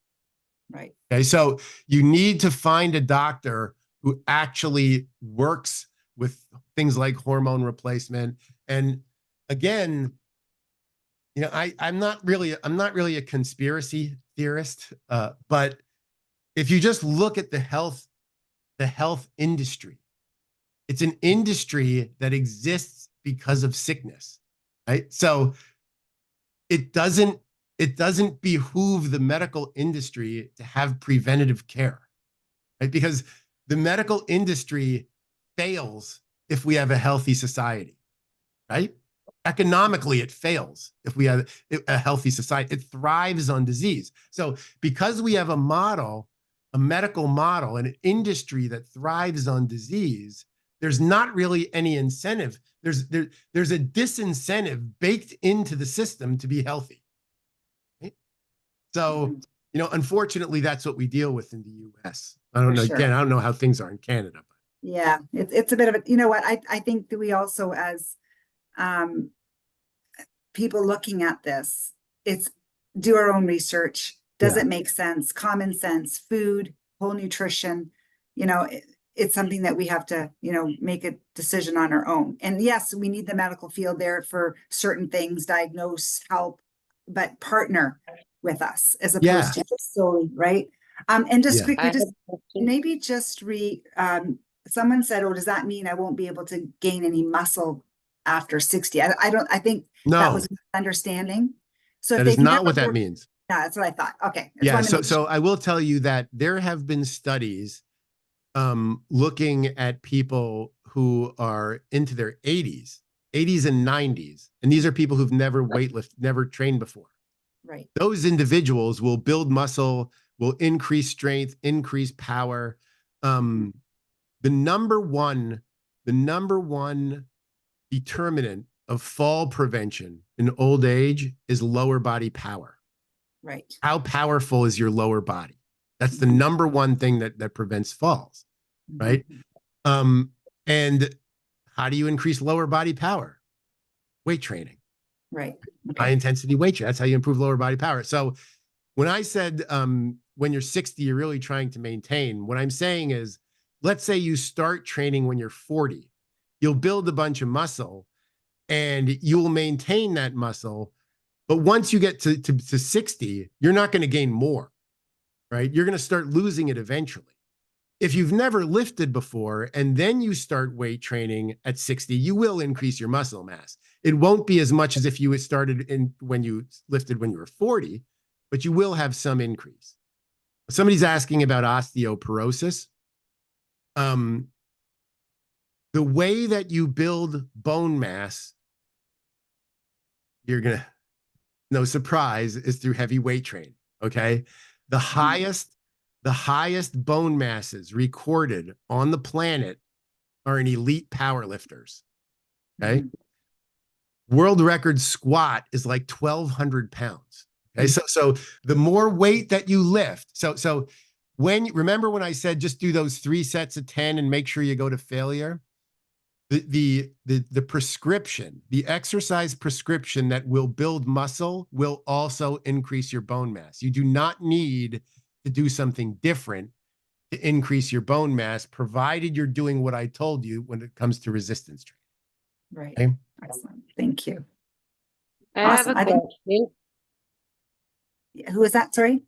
Right. Okay. So you need to find a doctor who actually works with things like hormone replacement. And again, you know, I'm not really a conspiracy theorist, but if you just look at the health industry, it's an industry that exists because of sickness, right? So it doesn't behoove the medical industry to have preventative care, right? Because the medical industry fails if we have a healthy society, right? Economically, it fails if we have a healthy society. It thrives on disease. So because we have a medical model, an industry that thrives on disease, there's not really any incentive. There's a disincentive baked into the system to be healthy. Right? So, you know, unfortunately, that's what we deal with in the US. I don't know. Sure. Again, I don't know how things are in Canada. But. Yeah, it's a bit of a, you know what, I think that we also, as people looking at this, it's do our own research. Does it make sense? Common sense, food, whole nutrition, you know, it's something that we have to, you know, make a decision on our own. And yes, we need the medical field there for certain things, diagnose, help, but partner with us as opposed to just solely, right? And just quickly, just maybe just someone said, oh, does that mean I won't be able to gain any muscle after 60? I think that was an understanding. So that is not what that means. Yeah, that's what I thought. Okay. Yeah. So I will tell you that there have been studies looking at people who are into their 80s and 90s. And these are people who've never never trained before. Right. Those individuals will build muscle, will increase strength, increase power. The number one determinant of fall prevention in old age is lower body power. Right. How powerful is your lower body? That's the number one thing that prevents falls, right? And how do you increase lower body power? Weight training. Right. Okay. High intensity weight training. That's how you improve lower body power. So when I said when you're 60, you're really trying to maintain, what I'm saying is, let's say you start training when you're 40. You'll build a bunch of muscle and you will maintain that muscle. But once you get to 60, you're not going to gain more, right? You're going to start losing it eventually. If you've never lifted before and then you start weight training at 60, you will increase your muscle mass. It won't be as much as if you had started when you lifted when you were 40, but you will have some increase. Somebody's asking about osteoporosis. The way that you build bone mass, you're going to, no surprise, is through heavy weight training. Okay. The highest bone masses recorded on the planet are in elite powerlifters. Okay. World record squat is like 1,200 pounds. Okay. So the more weight that you lift. So remember when I said, just do those 3 sets of 10 and make sure you go to failure? The prescription, the exercise prescription that will build muscle will also increase your bone mass. You do not need to do something different to increase your bone mass, provided you're doing what I told you when it comes to resistance training. Right. Okay? Excellent. Thank you. I Awesome. have a question. Who is that? Sorry.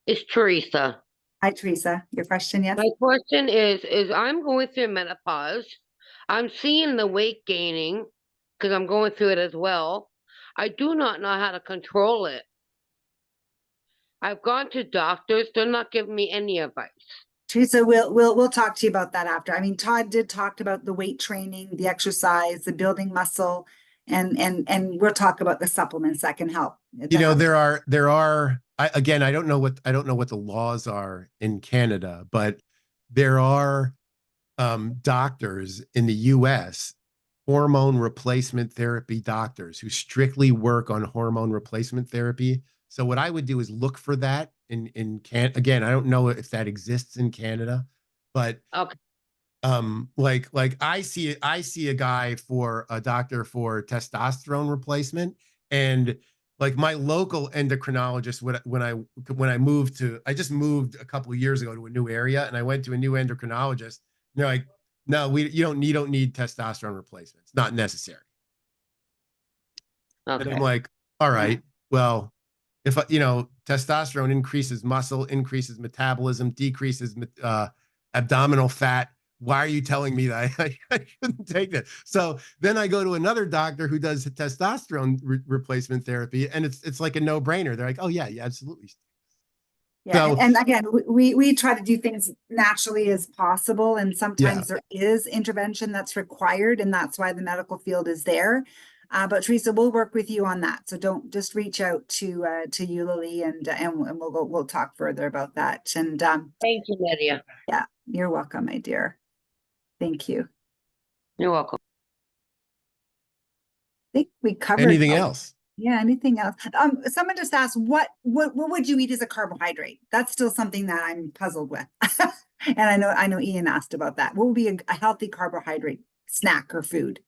It's Teresa. Hi, Teresa. Your question, yes? My question is I'm going through menopause. I'm seeing the weight gaining because I'm going through it as well. I do not know how to control it. I've gone to doctors. They're not giving me any advice. Teresa, we'll talk to you about that after. I mean, Todd did talk about the weight training, the exercise, the building muscle, and we'll talk about the supplements that can help. You know, there are I don't know what the laws are in Canada, but there are doctors in the US, hormone replacement therapy doctors who strictly work on hormone replacement therapy. So what I would do is look for that in again, I don't know if that exists in Canada, but Okay. like I see a guy for a doctor for testosterone replacement, and like my local endocrinologist when I moved to, I just moved a couple of years ago to a new area, and I went to a new endocrinologist. And they're like, no, you don't need testosterone replacement. It's not necessary. And Okay. I'm like, all right, well, if testosterone increases muscle, increases metabolism, decreases abdominal fat, why are you telling me that I shouldn't take that? So then I go to another doctor who does testosterone replacement therapy, and it's like a no-brainer. They're like, oh yeah, absolutely. Yeah, So, and again, we try to do things naturally as possible, and sometimes there is intervention that's required, and that's why the medical field is there. But Teresa, we'll work with you on that. So don't just reach out to Eulalie, and we'll talk further about that. And Thank you, Lydia. yeah, you're welcome, my dear. Thank you. You're welcome. I think we covered anything else? Yeah, anything else? Someone just asked, what would you eat as a carbohydrate? That's still something that I'm puzzled with. And I know Ian asked about that. What would be a healthy carbohydrate snack or food?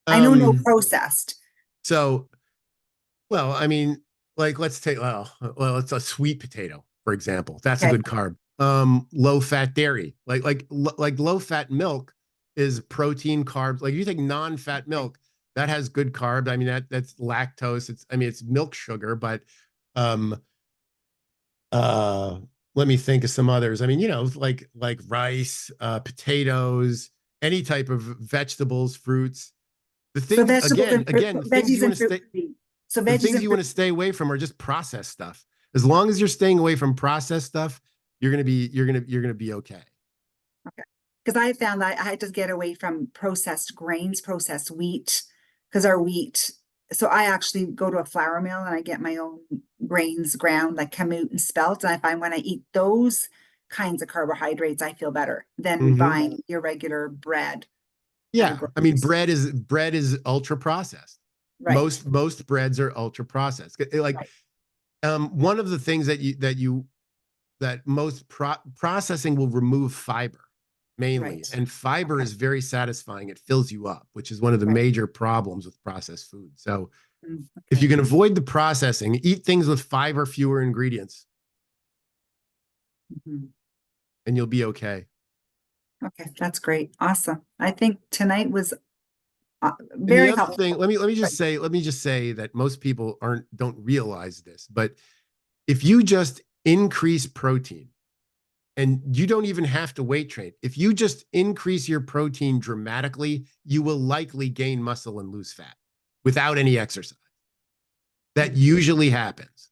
I know no processed. So, well, I mean, like let's take it's a sweet potato, for example. That's a good carb. Low fat dairy, like low fat milk is protein, carbs. Like you take non-fat milk, that has good carbs. I mean, that's lactose. It's milk sugar, but let me think of some others. I mean, like rice, potatoes, any type of vegetables, fruits. The things again, the things you want to stay. So the things you want to stay away from are just processed stuff. As long as you're staying away from processed stuff, you're gonna be okay. Okay, because I found that I had to get away from processed grains, processed wheat, because our wheat. So I actually go to a flour mill and I get my own grains ground, like kamut and spelt. And I find when I eat those kinds of carbohydrates, I feel better than buying your regular bread. Yeah, I mean, bread is ultra processed. Right. Most breads are ultra processed. Like, one of the things that most processing will remove fiber mainly, and fiber is very satisfying. It fills you up, which is one of the major problems with processed food. So if you can avoid the processing, eat things with 5 or fewer ingredients, and you'll be okay. Okay, that's great. Awesome. I think tonight was very helpful. Thing, let me just say that most people don't realize this, but if you just increase protein, and you don't even have to weight train, if you just increase your protein dramatically, you will likely gain muscle and lose fat without any exercise. That usually happens.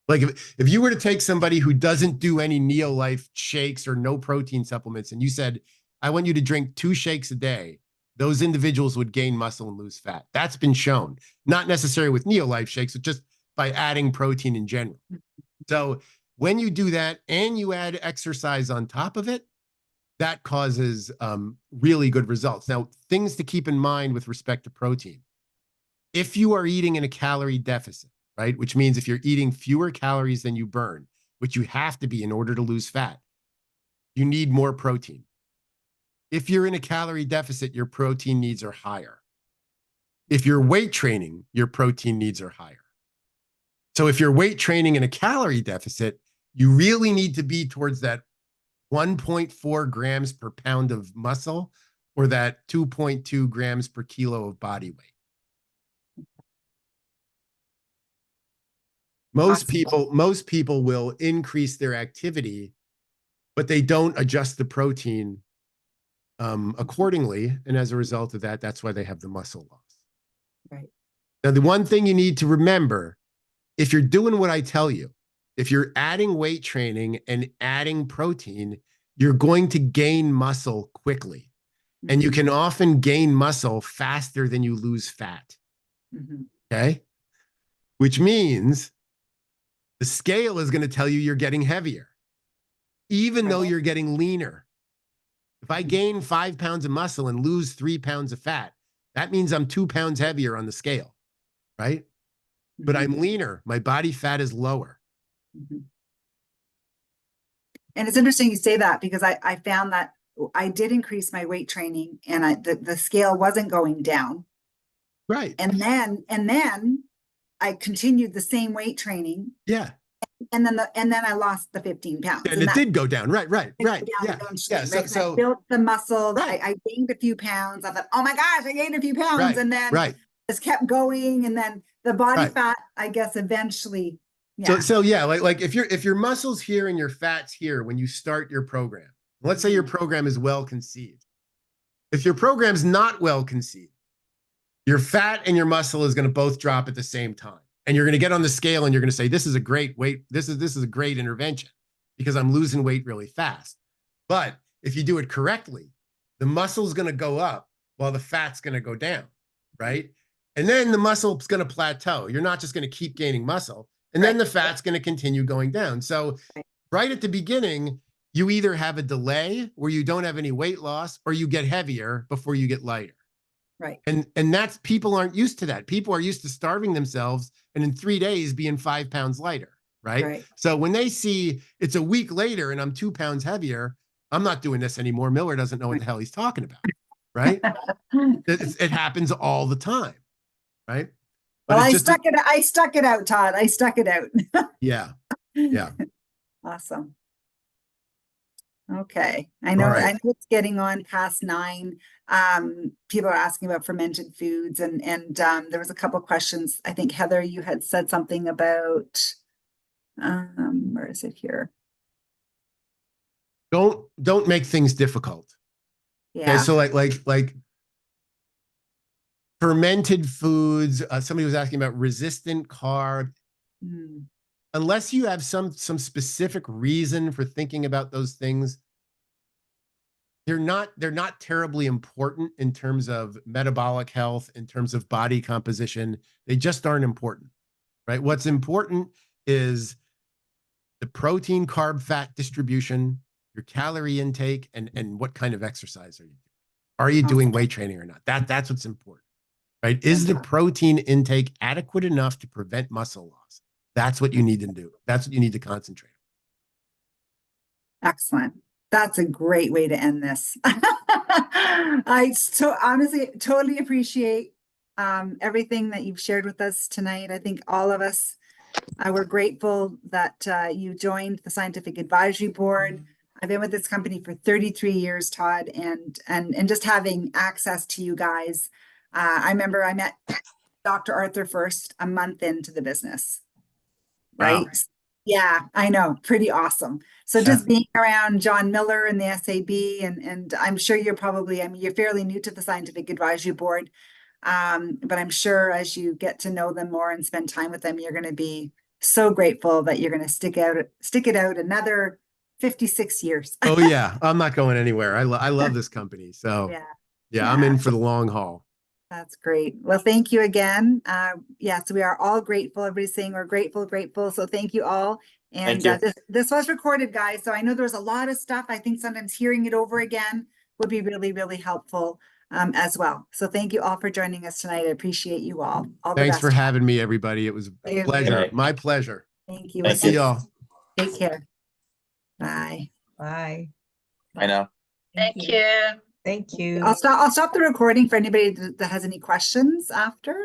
Like if you were to take somebody who doesn't do any Neolife shakes or no protein supplements, and you said, I want you to drink 2 shakes a day, those individuals would gain muscle and lose fat. That's been shown, not necessarily with Neolife shakes, but just by adding protein in general. So when you do that and you add exercise on top of it, that causes really good results. Now, things to keep in mind with respect to protein. If you are eating in a calorie deficit, right, which means if you're eating fewer calories than you burn, which you have to be in order to lose fat, you need more protein. If you're in a calorie deficit, your protein needs are higher. If you're weight training, your protein needs are higher. So if you're weight training in a calorie deficit, you really need to be towards that 1.4 grams per pound of muscle or that 2.2 grams per kilo of body weight. Most people will increase their activity, but they don't adjust the protein accordingly. And as a result of that, that's why they have the muscle loss. Right. Now, the one thing you need to remember, if you're doing what I tell you, if you're adding weight training and adding protein, you're going to gain muscle quickly. And you can often gain muscle faster than you lose fat. Okay? Which means the scale is going to tell you you're getting heavier, even though you're getting leaner. If I gain 5 pounds of muscle and lose 3 pounds of fat, that means I'm 2 pounds heavier on the scale, right? But I'm leaner. My body fat is lower. And it's interesting you say that because I found that I did increase my weight training and the scale wasn't going down. Right. And then I continued the same weight training. Yeah. And then I lost the 15 pounds. And it did go down. Right. Yeah. Yeah. So I built the muscle. Right. I gained a few pounds. I thought, oh my gosh, I gained a few pounds. Right. And then Right. just kept going. And then the body Right. fat, I guess, eventually. Yeah. So yeah, like if your muscle's here and your fat's here when you start your program, let's say your program is well conceived. If your program's not well conceived, your fat and your muscle is going to both drop at the same time. And you're going to get on the scale and you're going to say, this is a great weight. This is a great intervention because I'm losing weight really fast. But if you do it correctly, the muscle's going to go up while the fat's going to go down, right? And then the muscle's going to plateau. You're not just going to keep gaining muscle. And then the fat's going to continue going down. So right at the beginning, you either have a delay where you don't have any weight loss or you get heavier before you get lighter. Right. And that's, people aren't used to that. People are used to starving themselves and in 3 days being 5 pounds lighter. Right. So when they see it's a week later and I'm 2 pounds heavier, I'm not doing this anymore. Miller doesn't know what the hell he's talking about. Right. It happens all the time. Right. But well, I stuck it out, Todd. I stuck it out. Yeah. Yeah. Awesome. Okay. I know it's getting on past 9. People are asking about fermented foods and there was a couple questions. I think Heather, you had said something about where is it here? Don't make things difficult. Yeah. Okay, so like fermented foods, somebody was asking about resistant carb. Unless you have some specific reason for thinking about those things, they're not terribly important in terms of metabolic health, in terms of body composition. They just aren't important, right? What's important is the protein, carb, fat distribution, your calorie intake, and what kind of exercise are you doing? Are you doing weight training or not? That's what's important. Right? Is the protein intake adequate enough to prevent muscle loss? That's what you need to do. That's what you need to concentrate on. Excellent. That's a great way to end this. I honestly totally appreciate everything that you've shared with us tonight. I think all of us, we're grateful that you joined the Scientific Advisory Board. I've been with this company for 33 years, Todd, and just having access to you guys. I remember I met Dr. Arthur first a month into the business, right? Wow. Yeah, I know, pretty awesome. So just being around John Miller and the SAB, and I'm sure you're probably, you're fairly new to the Scientific Advisory Board, but I'm sure as you get to know them more and spend time with them, you're going to be so grateful that you're going to stick it out another 56 years. Oh yeah, I'm not going anywhere. I love this company. So yeah, I'm in for the long haul. That's great. Well, thank you again. So we are all grateful. Everybody's saying we're grateful. So thank you all. And this was recorded, guys. So I know there's a lot of stuff. I think sometimes hearing it over again would be really, really helpful as well. So thank you all for joining us tonight. I appreciate you all. Thanks for having me, everybody. It was a pleasure. My pleasure. Thank you. We'll see y'all. Take care. Bye. Bye. I know. Thank you. Thank you. I'll stop the recording for anybody that has any questions after.